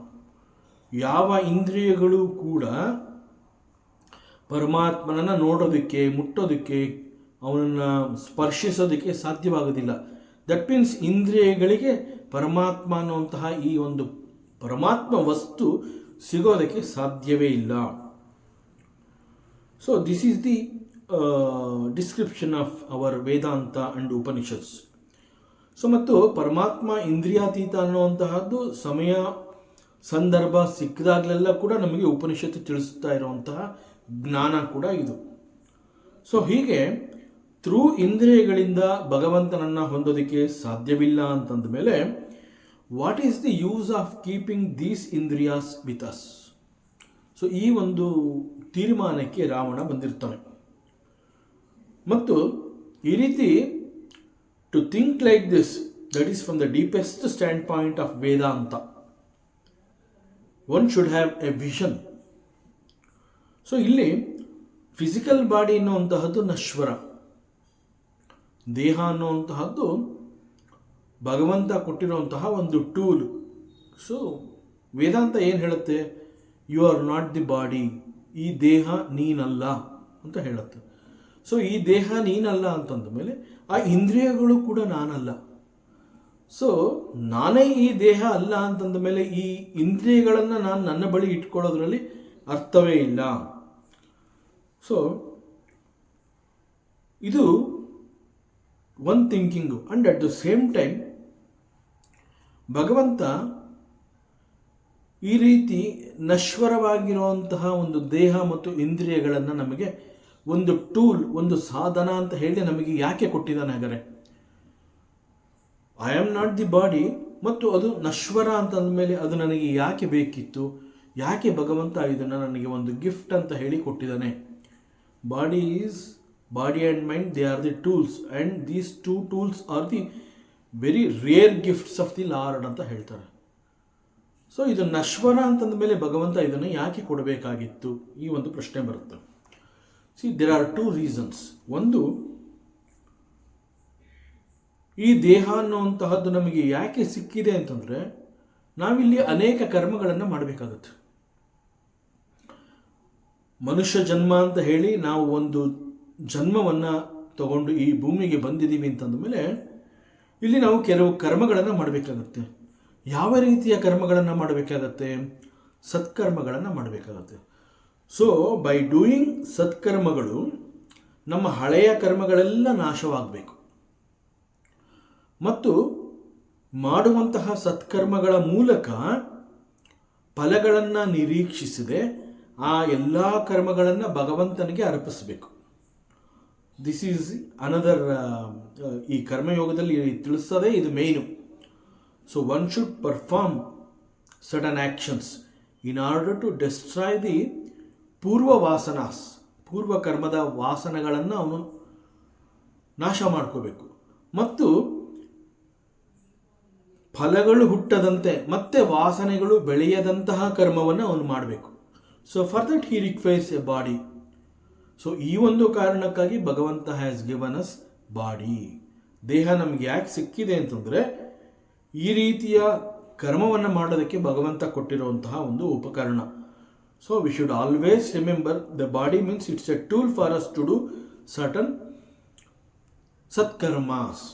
ಯಾವ ಇಂದ್ರಿಯಗಳು ಕೂಡ ಪರಮಾತ್ಮನನ್ನು ನೋಡೋದಕ್ಕೆ, ಮುಟ್ಟೋದಕ್ಕೆ, ಅವನನ್ನು ಸ್ಪರ್ಶಿಸೋದಕ್ಕೆ ಸಾಧ್ಯವಾಗೋದಿಲ್ಲ. ದಟ್ ಮೀನ್ಸ್ ಇಂದ್ರಿಯಗಳಿಗೆ ಪರಮಾತ್ಮ ಅನ್ನುವಂತಹ ಈ ಒಂದು ಪರಮಾತ್ಮ ವಸ್ತು ಸಿಗೋದಕ್ಕೆ ಸಾಧ್ಯವೇ ಇಲ್ಲ. So this is the description of our Vedanta and Upanishads. So ಮತ್ತು ಪರಮಾತ್ಮ ಇಂದ್ರಿಯಾತೀತ ಅನ್ನುವಂತಹದ್ದು ಸಮಯ ಸಂದರ್ಭ ಸಿಕ್ಕಿದಾಗಲೆಲ್ಲ ಕೂಡ ನಮಗೆ ಉಪನಿಷತ್ತು ತಿಳಿಸುತ್ತಾ ಇರುವಂತಹ ಜ್ಞಾನ ಕೂಡ ಇದು. ಸೊ ಹೀಗೆ ಥ್ರೂ ಇಂದ್ರಿಯಗಳಿಂದ ಭಗವಂತನನ್ನು ಹೊಂದೋದಕ್ಕೆ ಸಾಧ್ಯವಿಲ್ಲ ಅಂತಂದ ಮೇಲೆ what is the use of keeping these ಇಂದ್ರಿಯಾಸ್ ವಿತ್ ಅಸ್? ಸೊ ಈ ಒಂದು ತೀರ್ಮಾನಕ್ಕೆ ರಾವಣ ಬಂದಿರ್ತಾನೆ. ಮತ್ತು ಈ ರೀತಿ to think like this, that is from the deepest standpoint of Vedanta, one should have a vision. So ಇಲ್ಲಿ ಫಿಸಿಕಲ್ ಬಾಡಿ ಅನ್ನುವಂತಹದ್ದು ನಶ್ವರ, ದೇಹ ಅನ್ನುವಂತಹದ್ದು ಭಗವಂತ ಕೊಟ್ಟಿರುವಂತಹ ಒಂದು ಟೂಲ್. ಸೊ ವೇದಾಂತ ಏನು ಹೇಳುತ್ತೆ? You are not the body, ಈ ದೇಹ ನೀನಲ್ಲ ಅಂತ ಹೇಳುತ್ತೆ. ಸೊ ಈ ದೇಹ ನೀನಲ್ಲ ಅಂತಂದ ಮೇಲೆ ಆ ಇಂದ್ರಿಯಗಳು ಕೂಡ ನಾನಲ್ಲ. ಸೊ ನಾನೇ ಈ ದೇಹ ಅಲ್ಲ ಅಂತಂದ ಮೇಲೆ ಈ ಇಂದ್ರಿಯಗಳನ್ನು ನಾನು ನನ್ನ ಬಳಿ ಇಟ್ಕೊಳ್ಳೋದ್ರಲ್ಲಿ ಅರ್ಥವೇ ಇಲ್ಲ. ಸೊ ಇದು one thinking. And at the same time ಭಗವಂತ ಈ ರೀತಿ ನಶ್ವರವಾಗಿರುವಂತಹ ಒಂದು ದೇಹ ಮತ್ತು ಇಂದ್ರಿಯಗಳನ್ನು ನಮಗೆ ಒಂದು ಟೂಲ್, ಒಂದು ಸಾಧನ ಅಂತ ಹೇಳಿ ನಮಗೆ ಯಾಕೆ ಕೊಟ್ಟಿದ್ದಾನೆ? ಹಾಗಾದರೆ I am not the body ಮತ್ತು ಅದು ನಶ್ವರ ಅಂತಂದಮೇಲೆ ಅದು ನನಗೆ ಯಾಕೆ ಬೇಕಿತ್ತು? ಯಾಕೆ ಭಗವಂತ ಇದನ್ನು ನನಗೆ ಒಂದು ಗಿಫ್ಟ್ ಅಂತ ಹೇಳಿ ಕೊಟ್ಟಿದ್ದಾನೆ? Body and mind, they are the tools, and these 2 tools are the very rare gifts of the Lord ಅಂತ ಹೇಳ್ತಾರೆ. ಸೊ ಇದು ನಶ್ವರ ಅಂತಂದ ಮೇಲೆ ಭಗವಂತ ಇದನ್ನು ಯಾಕೆ ಕೊಡಬೇಕಾಗಿತ್ತು? ಈ ಒಂದು ಪ್ರಶ್ನೆ ಬರುತ್ತೆ. See, there are 2 reasons. ಒಂದು, ಈ ದೇಹ ಅನ್ನುವಂತಹದ್ದು ನಮಗೆ ಯಾಕೆ ಸಿಕ್ಕಿದೆ ಅಂತಂದರೆ ನಾವಿಲ್ಲಿ ಅನೇಕ ಕರ್ಮಗಳನ್ನು ಮಾಡಬೇಕಾಗುತ್ತೆ. ಮನುಷ್ಯ ಜನ್ಮ ಅಂತ ಹೇಳಿ ನಾವು ಒಂದು ಜನ್ಮವನ್ನು ತಗೊಂಡು ಈ ಭೂಮಿಗೆ ಬಂದಿದ್ದೀವಿ ಅಂತಂದ ಮೇಲೆ ಇಲ್ಲಿ ನಾವು ಕೆಲವು ಕರ್ಮಗಳನ್ನು ಮಾಡಬೇಕಾಗತ್ತೆ. ಯಾವ ರೀತಿಯ ಕರ್ಮಗಳನ್ನು ಮಾಡಬೇಕಾಗತ್ತೆ? ಸತ್ಕರ್ಮಗಳನ್ನು ಮಾಡಬೇಕಾಗತ್ತೆ. ಸೊ ಬೈ ಡೂಯಿಂಗ್ ಸತ್ಕರ್ಮಗಳು ನಮ್ಮ ಹಳೆಯ ಕರ್ಮಗಳೆಲ್ಲ ನಾಶವಾಗಬೇಕು. ಮತ್ತು ಮಾಡುವಂತಹ ಸತ್ಕರ್ಮಗಳ ಮೂಲಕ ಫಲಗಳನ್ನು ನಿರೀಕ್ಷಿಸದೆ ಆ ಎಲ್ಲ ಕರ್ಮಗಳನ್ನು ಭಗವಂತನಿಗೆ ಅರ್ಪಿಸಬೇಕು. ದಿಸ್ ಈಸ್ ಅನದರ್, ಈ ಕರ್ಮಯೋಗದಲ್ಲಿ ತಿಳಿಸೋದೇ ಇದು main. So one should perform certain actions in order to destroy the ಪೂರ್ವ ವಾಸನಾಸ್, ಪೂರ್ವ ಕರ್ಮದ ವಾಸನೆಗಳನ್ನು ಅವನು ನಾಶ ಮಾಡ್ಕೋಬೇಕು. ಮತ್ತು ಫಲಗಳು ಹುಟ್ಟದಂತೆ ಮತ್ತೆ ವಾಸನೆಗಳು ಬೆಳೆಯದಂತಹ ಕರ್ಮವನ್ನು ಅವನು ಮಾಡಬೇಕು. So for that he requires A body. So ಈ ಒಂದು ಕಾರಣಕ್ಕಾಗಿ ಭಗವಂತ ಹ್ಯಾಸ್ ಗಿವನ್ ಅಸ್ ಬಾಡಿ. ದೇಹ ನಮಗೆ ಯಾಕೆ ಸಿಕ್ಕಿದೆ ಅಂತಂದರೆ ಈ ರೀತಿಯ ಕರ್ಮವನ್ನು ಮಾಡೋದಕ್ಕೆ ಭಗವಂತ ಕೊಟ್ಟಿರುವಂತಹ ಒಂದು ಉಪಕರಣ. So we should always remember the body means it's a tool for us to do certain ಸತ್ಕರ್ಮಾಸ್.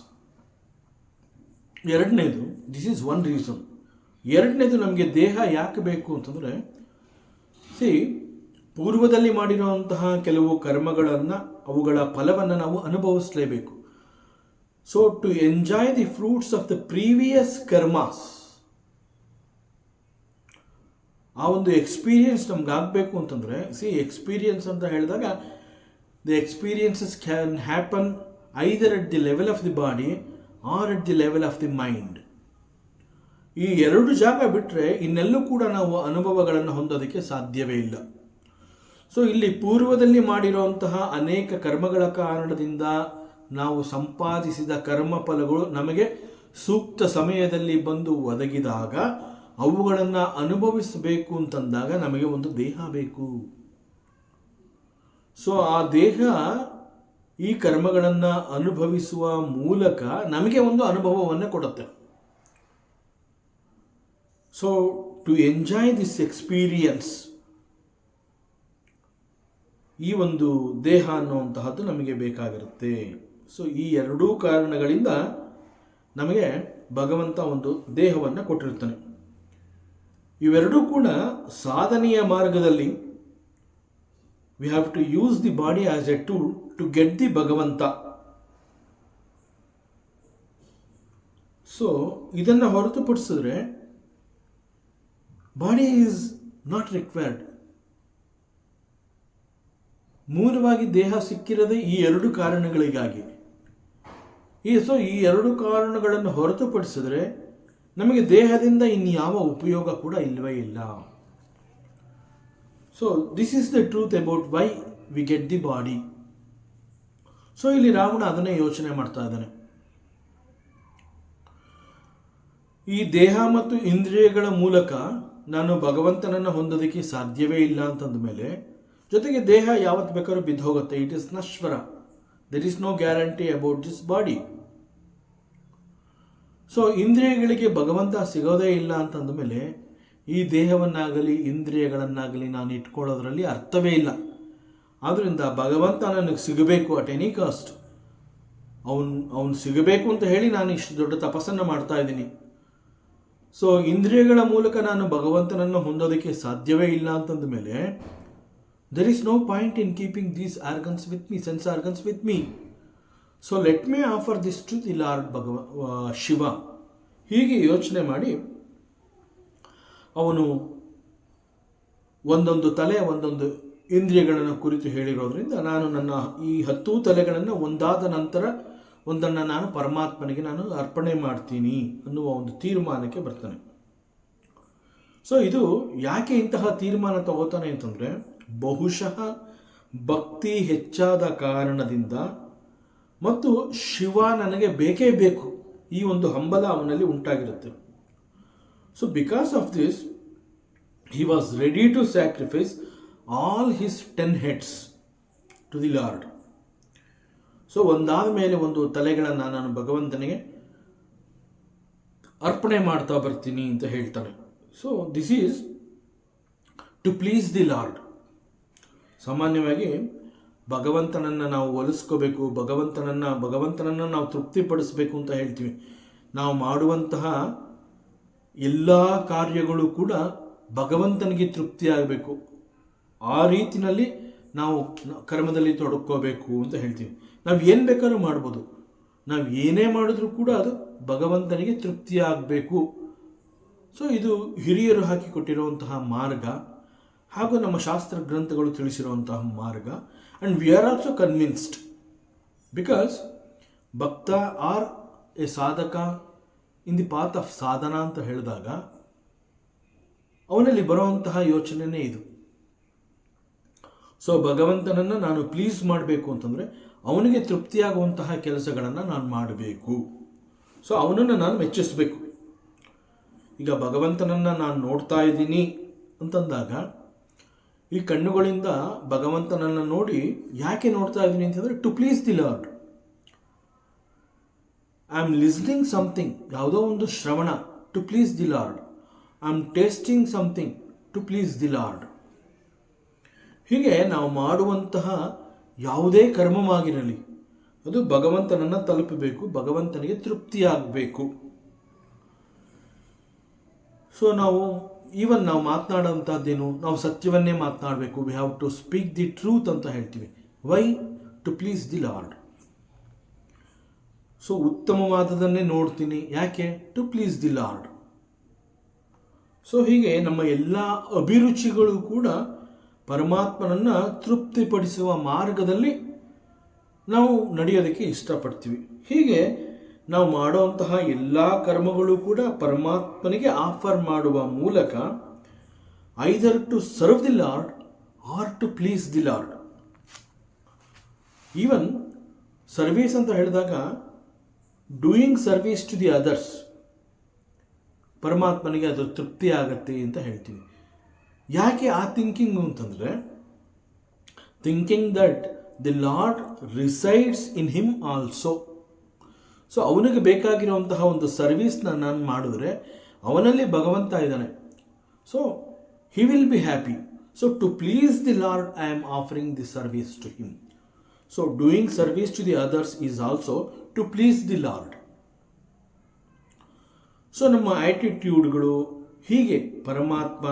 ಎರಡನೇದು, ದಿಸ್ ಈಸ್ ಒನ್ ರೀಸನ್. ಎರಡನೇದು, ನಮಗೆ ದೇಹ ಯಾಕೆ ಬೇಕು ಅಂತಂದರೆ, ಪೂರ್ವದಲ್ಲಿ ಮಾಡಿರುವಂತಹ ಕೆಲವು ಕರ್ಮಗಳನ್ನು, ಅವುಗಳ ಫಲವನ್ನು ನಾವು ಅನುಭವಿಸಲೇಬೇಕು. So to enjoy the fruits of the previous ಕರ್ಮಾಸ್, ಆ ಒಂದು ಎಕ್ಸ್ಪೀರಿಯನ್ಸ್ ನಮ್ಗೆ ಆಗಬೇಕು ಅಂತಂದರೆ, ಎಕ್ಸ್ಪೀರಿಯನ್ಸ್ ಅಂತ ಹೇಳಿದಾಗ the experiences can happen either at the level of the body or at the level of the mind. ಈ ಎರಡು ಜಾಗ ಬಿಟ್ಟರೆ ಇನ್ನೆಲ್ಲೂ ಕೂಡ ನಾವು ಅನುಭವಗಳನ್ನು ಹೊಂದೋದಕ್ಕೆ ಸಾಧ್ಯವೇ ಇಲ್ಲ. ಸೊ ಇಲ್ಲಿ ಪೂರ್ವದಲ್ಲಿ ಮಾಡಿರುವಂತಹ ಅನೇಕ ಕರ್ಮಗಳ ಕಾರಣದಿಂದ ನಾವು ಸಂಪಾದಿಸಿದ ಕರ್ಮಫಲಗಳು ನಮಗೆ ಸೂಕ್ತ ಸಮಯದಲ್ಲಿ ಬಂದು ಒದಗಿದಾಗ ಅವುಗಳನ್ನು ಅನುಭವಿಸಬೇಕು ಅಂತಂದಾಗ ನಮಗೆ ಒಂದು ದೇಹ ಬೇಕು. ಸೊ ಆ ದೇಹ ಈ ಕರ್ಮಗಳನ್ನು ಅನುಭವಿಸುವ ಮೂಲಕ ನಮಗೆ ಒಂದು ಅನುಭವವನ್ನು ಕೊಡುತ್ತೆ. So to enjoy this experience, ಈ ಒಂದು ದೇಹ ಅನ್ನುವಂತಹದ್ದು ನಮಗೆ ಬೇಕಾಗಿರುತ್ತೆ. ಸೊ ಈ ಎರಡೂ ಕಾರಣಗಳಿಂದ ನಮಗೆ ಭಗವಂತ ಒಂದು ದೇಹವನ್ನು ಕೊಟ್ಟಿರ್ತಾನೆ. ಇವೆರಡೂ ಕೂಡ ಸಾಧನೆಯ ಮಾರ್ಗದಲ್ಲಿ we have to use the body as a tool to get the ಭಗವಂತ. ಸೊ ಇದನ್ನು ಹೊರತುಪಡಿಸಿದ್ರೆ ಬಾಡಿ ಈಸ್ ನಾಟ್ ರಿಕ್ವೈರ್ಡ್. ಮೂಲವಾಗಿ ದೇಹ ಸಿಕ್ಕಿರದೆ ಈ ಎರಡು ಕಾರಣಗಳಿಗಾಗಿ. ಈ ಎರಡು ಕಾರಣಗಳನ್ನು ಹೊರತುಪಡಿಸಿದ್ರೆ ನಮಗೆ ದೇಹದಿಂದ ಇನ್ಯಾವ ಉಪಯೋಗ ಕೂಡ ಇಲ್ಲವೇ ಇಲ್ಲ. So this is the truth about why we get the body. So ಇಲ್ಲಿ ರಾವಣ ಅದನ್ನೇ ಯೋಚನೆ ಮಾಡ್ತಾ ಇದ್ದಾನೆ. ಈ ದೇಹ ಮತ್ತು ಇಂದ್ರಿಯಗಳ ಮೂಲಕ ನಾನು ಭಗವಂತನನ್ನು ಹೊಂದೋದಕ್ಕೆ ಸಾಧ್ಯವೇ ಇಲ್ಲ ಅಂತಂದ ಮೇಲೆ, ಜೊತೆಗೆ ದೇಹ ಯಾವತ್ತು ಬೇಕಾದ್ರೂ ಬಿದ್ದು ಹೋಗುತ್ತೆ. ಇಟ್ ಇಸ್ ನಶ್ವರ. There is no guarantee about this body. So ಇಂದ್ರಿಯಗಳಿಗೆ ಭಗವಂತ ಸಿಗೋದೇ ಇಲ್ಲ ಅಂತಂದ ಮೇಲೆ ಈ ದೇಹವನ್ನಾಗಲಿ ಇಂದ್ರಿಯಗಳನ್ನಾಗಲಿ ನಾನು ಇಟ್ಕೊಳ್ಳೋದ್ರಲ್ಲಿ ಅರ್ಥವೇ ಇಲ್ಲ. ಆದ್ದರಿಂದ ಭಗವಂತ ನನಗೆ ಸಿಗಬೇಕು ಅಟ್ ಎನಿ ಕಾಸ್ಟ್. ಅವನು ಸಿಗಬೇಕು ಅಂತ ಹೇಳಿ ನಾನು ಇಷ್ಟು ದೊಡ್ಡ ತಪಸ್ಸನ್ನು ಮಾಡ್ತಾ ಇದ್ದೀನಿ. ಸೊ ಇಂದ್ರಿಯಗಳ ಮೂಲಕ ನಾನು ಭಗವಂತನನ್ನು ಹೊಂದೋದಕ್ಕೆ ಸಾಧ್ಯವೇ ಇಲ್ಲ ಅಂತಂದ ಮೇಲೆ there is no point in keeping these organs with me, sense organs with me. So let me offer this to the Lord Shiva. ಹೀಗೆ ಯೋಚನೆ ಮಾಡಿ ಅವನು ಒಂದೊಂದು ತಲೆ ಒಂದೊಂದು ಇಂದ್ರಿಯಗಳನ್ನು ಕುರಿತು ಹೇಳಿರೋದ್ರಿಂದ ನಾನು ನನ್ನ ಈ 10 ತಲೆಗಳನ್ನು ಒಂದಾದ ನಂತರ ಒಂದನ್ನು ನಾನು ಪರಮಾತ್ಮನಿಗೆ ನಾನು ಅರ್ಪಣೆ ಮಾಡ್ತೀನಿ ಅನ್ನುವ ಒಂದು ತೀರ್ಮಾನಕ್ಕೆ ಬರ್ತಾನೆ. ಸೊ ಇದು ಯಾಕೆ ಇಂತಹ ತೀರ್ಮಾನ ತಗೋತಾನೆ ಅಂತಂದರೆ, ಬಹುಶಃ ಭಕ್ತಿ ಹೆಚ್ಚಾದ ಕಾರಣದಿಂದ ಮತ್ತು ಶಿವ ನನಗೆ ಬೇಕೇ ಬೇಕು ಈ ಒಂದು ಹಂಬಲ ಅವನಲ್ಲಿ ಉಂಟಾಗಿರುತ್ತೆ. So because of this he was ready to sacrifice all his 10 heads to the Lord. So ಒಂದಾದ ಮೇಲೆ ಒಂದು ತಲೆಗಳನ್ನು ನಾನು ಭಗವಂತನಿಗೆ ಅರ್ಪಣೆ ಮಾಡ್ತಾ ಬರ್ತೀನಿ ಅಂತ ಹೇಳ್ತಾನೆ. So this is to please the Lord. ಸಾಮಾನ್ಯವಾಗಿ ಭಗವಂತನನ್ನು ನಾವು ಒಲಿಸ್ಕೋಬೇಕು, ಭಗವಂತನನ್ನು ನಾವು ತೃಪ್ತಿಪಡಿಸಬೇಕು ಅಂತ ಹೇಳ್ತೀವಿ. ನಾವು ಮಾಡುವಂತಹ ಎಲ್ಲ ಕಾರ್ಯಗಳು ಕೂಡ ಭಗವಂತನಿಗೆ ತೃಪ್ತಿ ಆಗಬೇಕು. ಆ ರೀತಿಯಲ್ಲಿ ನಾವು ಕರ್ಮದಲ್ಲಿ ತೊಡಕೋಬೇಕು ಅಂತ ಹೇಳ್ತೀವಿ. ನಾವು ಏನು ಬೇಕಾದ್ರೂ ಮಾಡ್ಬೋದು, ನಾವು ಏನೇ ಮಾಡಿದ್ರೂ ಕೂಡ ಅದು ಭಗವಂತನಿಗೆ ತೃಪ್ತಿ ಆಗಬೇಕು. ಸೊ ಇದು ಹಿರಿಯರು ಹಾಕಿಕೊಟ್ಟಿರುವಂತಹ ಮಾರ್ಗ, ಹಾಗೂ ನಮ್ಮ ಶಾಸ್ತ್ರ ಗ್ರಂಥಗಳು ತಿಳಿಸಿರುವಂತಹ ಮಾರ್ಗ. And we are also convinced because ಭಕ್ತ ಆರ್ ಎ ಸಾಧಕ ಇನ್ ದಿ ಪಾತ್ ಆಫ್ ಸಾಧನ ಅಂತ ಹೇಳಿದಾಗ ಅವನಲ್ಲಿ ಬರುವಂತಹ ಯೋಚನೆನೇ ಇದು. ಸೊ ಭಗವಂತನನ್ನು ನಾನು ಪ್ಲೀಸ್ ಮಾಡಬೇಕು ಅಂತಂದರೆ ಅವನಿಗೆ ತೃಪ್ತಿಯಾಗುವಂತಹ ಕೆಲಸಗಳನ್ನು ನಾನು ಮಾಡಬೇಕು. ಸೊ ಅವನನ್ನು ನಾನು ಮೆಚ್ಚಿಸಬೇಕು. ಈಗ ಭಗವಂತನನ್ನು ನಾನು ನೋಡ್ತಾ ಇದ್ದೀನಿ ಅಂತಂದಾಗ ಈ ಕಣ್ಣುಗಳಿಂದ ಭಗವಂತನನ್ನು ನೋಡಿ ಯಾಕೆ ನೋಡ್ತಾ ಇದ್ದೀನಿ ಅಂತಂದರೆ to please the Lord. I am listening something, ಯಾವುದೋ ಒಂದು ಶ್ರವಣ, to please the Lord. I am tasting something to please the Lord. ಹೀಗೆ ನಾವು ಮಾಡುವಂತಹ ಯಾವುದೇ ಕರ್ಮವಾಗಿರಲಿ ಅದು ಭಗವಂತನನ್ನು ತಲುಪಬೇಕು, ಭಗವಂತನಿಗೆ ತೃಪ್ತಿಯಾಗಬೇಕು. ಸೊ ನಾವು ನಾವು ಮಾತನಾಡೋಂಥದ್ದೇನು, ನಾವು ಸತ್ಯವನ್ನೇ ಮಾತನಾಡಬೇಕು. We have to speak the truth ಅಂತ ಹೇಳ್ತೀವಿ. Why? To please the Lord. So ಉತ್ತಮವಾದದನ್ನೇ ನೋಡ್ತೀನಿ, ಯಾಕೆ? To please the Lord. So ಹೀಗೆ ನಮ್ಮ ಎಲ್ಲ ಅಭಿರುಚಿಗಳು ಕೂಡ ಪರಮಾತ್ಮನನ್ನು ತೃಪ್ತಿಪಡಿಸುವ ಮಾರ್ಗದಲ್ಲಿ ನಾವು ನಡೆಯೋದಕ್ಕೆ ಇಷ್ಟಪಡ್ತೀವಿ. ಹೀಗೆ ನಾವು ಮಾಡುವಂತಹ ಎಲ್ಲ ಕರ್ಮಗಳು ಕೂಡ ಪರಮಾತ್ಮನಿಗೆ ಆಫರ್ ಮಾಡುವ ಮೂಲಕ either to serve the Lord or to please the Lord. Even service ಅಂತ ಹೇಳಿದಾಗ doing service to the others, ಪರಮಾತ್ಮನಿಗೆ ಅದು ತೃಪ್ತಿ ಆಗತ್ತೆ ಅಂತ ಹೇಳ್ತೀವಿ. ಯಾಕೆ ಆ ಥಿಂಕಿಂಗು ಅಂತಂದರೆ, thinking that the Lord resides in him also. So ಅವನಿಗೆ ಬೇಕಾಗಿರುವಂತಹ ಒಂದು ಸರ್ವೀಸ್ನ ನಾನು ಮಾಡಿದ್ರೆ ಅವನಲ್ಲಿ ಭಗವಂತ ಇದ್ದಾನೆ. So he will be happy. So to please the Lord I am offering the service to him. So doing service to the others is also to please the Lord. So ನಮ್ಮ ಆ್ಯಟಿಟ್ಯೂಡ್ಗಳು ಹೀಗೆ ಪರಮಾತ್ಮ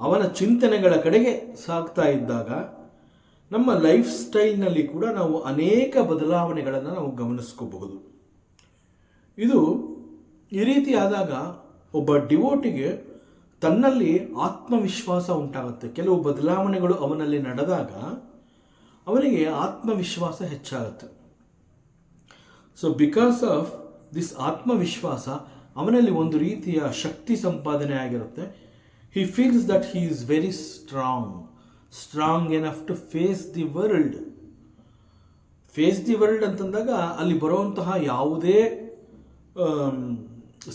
ಅವನ ಚಿಂತನೆಗಳ ಕಡೆಗೆ ಸಾಗ್ತಾ ಇದ್ದಾಗ ನಮ್ಮ ಲೈಫ್ ಸ್ಟೈಲ್ನಲ್ಲಿ ಕೂಡ ನಾವು ಅನೇಕ ಬದಲಾವಣೆಗಳನ್ನು ನಾವು ಗಮನಿಸ್ಕೋಬಹುದು. ಇದು ಈ ರೀತಿ ಆದಾಗ ಒಬ್ಬ ಡಿವೋಟಿಗೆ ತನ್ನಲ್ಲಿ ಆತ್ಮವಿಶ್ವಾಸ ಉಂಟಾಗುತ್ತೆ. ಕೆಲವು ಬದಲಾವಣೆಗಳು ಅವನಲ್ಲಿ ನಡೆದಾಗ ಅವನಿಗೆ ಆತ್ಮವಿಶ್ವಾಸ ಹೆಚ್ಚಾಗುತ್ತೆ. ಸೊ ಬಿಕಾಸ್ ಆಫ್ ದಿಸ್ ಆತ್ಮವಿಶ್ವಾಸ ಅವನಲ್ಲಿ ಒಂದು ರೀತಿಯ ಶಕ್ತಿ ಸಂಪಾದನೆ ಆಗಿರುತ್ತೆ. He feels that he is very strong enough to face the world. Face the world ಅಂತಂದಾಗ ಅಲ್ಲಿ ಬರುವಂತಹ ಯಾವುದೇ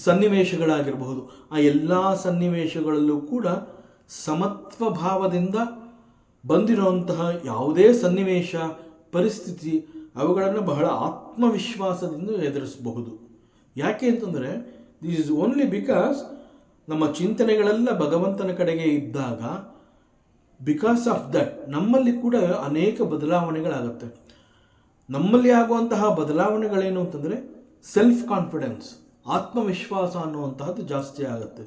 ಸನ್ನಿವೇಶಗಳಾಗಿರಬಹುದು, ಆ ಎಲ್ಲ ಸನ್ನಿವೇಶಗಳಲ್ಲೂ ಕೂಡ ಸಮತ್ವ ಭಾವದಿಂದ ಬಂದಿರುವಂತಹ ಯಾವುದೇ ಸನ್ನಿವೇಶ ಪರಿಸ್ಥಿತಿ ಅವುಗಳನ್ನು ಬಹಳ ಆತ್ಮವಿಶ್ವಾಸದಿಂದ ಎದುರಿಸಬಹುದು. ಯಾಕೆ ಅಂತಂದರೆ ದಿಸ್ ಇಸ್ ಓನ್ಲಿ ಬಿಕಾಸ್ ನಮ್ಮ ಚಿಂತನೆಗಳೆಲ್ಲ ಭಗವಂತನ ಕಡೆಗೆ ಇದ್ದಾಗ, ಬಿಕಾಸ್ ಆಫ್ ದಟ್ ನಮ್ಮಲ್ಲಿ ಕೂಡ ಅನೇಕ ಬದಲಾವಣೆಗಳಾಗುತ್ತೆ. ನಮ್ಮಲ್ಲಿ ಆಗುವಂತಹ ಬದಲಾವಣೆಗಳೇನು ಅಂತಂದರೆ ಸೆಲ್ಫ್ ಕಾನ್ಫಿಡೆನ್ಸ್, ಆತ್ಮವಿಶ್ವಾಸ ಅನ್ನುವಂತಹದ್ದು ಜಾಸ್ತಿ ಆಗುತ್ತೆ.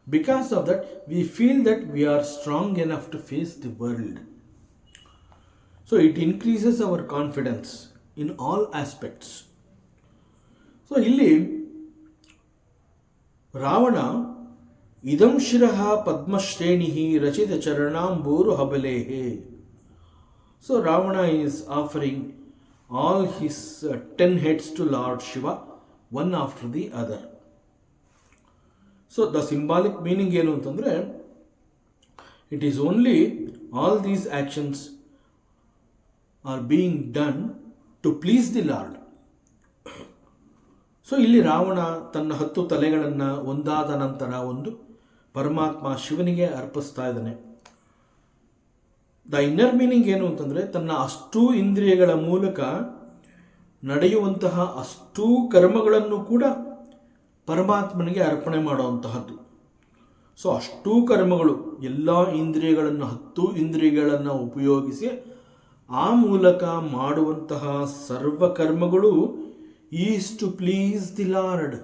Because of that we feel that we are strong enough to face the world. So it increases our confidence in all aspects. So ಇಲ್ಲಿ ರಾವಣ ಇದಂ ಶಿರಃ ಪದ್ಮಶ್ರೇಣಿ ರಚಿತ ಚರಣಾಂಬೂರು ಹಬಲೇಹೇ. So Ravana is offering all his 10 heads to Lord Shiva, one after the other. So the symbolic meaning ಏನು ಅಂತಂದರೆ, it is only all these actions are being done to please the Lord. So ಇಲ್ಲಿ ರಾವಣ ತನ್ನ 10 ತಲೆಗಳನ್ನು ಒಂದಾದ ನಂತರ ಒಂದು ಪರಮಾತ್ಮ ಶಿವನಿಗೆ ಅರ್ಪಿಸ್ತಾ ಇದ್ದಾನೆ. ದ ಇನ್ನರ್ ಮೀನಿಂಗ್ ಏನು ಅಂತಂದರೆ, ತನ್ನ ಅಷ್ಟೂ ಇಂದ್ರಿಯಗಳ ಮೂಲಕ ನಡೆಯುವಂತಹ ಅಷ್ಟೂ ಕರ್ಮಗಳನ್ನು ಕೂಡ ಪರಮಾತ್ಮನಿಗೆ ಅರ್ಪಣೆ ಮಾಡುವಂತಹದ್ದು. ಸೊ ಅಷ್ಟೂ ಕರ್ಮಗಳು, ಎಲ್ಲ ಇಂದ್ರಿಯಗಳನ್ನು 10 ಇಂದ್ರಿಯಗಳನ್ನು ಉಪಯೋಗಿಸಿ ಆ ಮೂಲಕ ಮಾಡುವಂತಹ ಸರ್ವ ಕರ್ಮಗಳು is to please the Lord.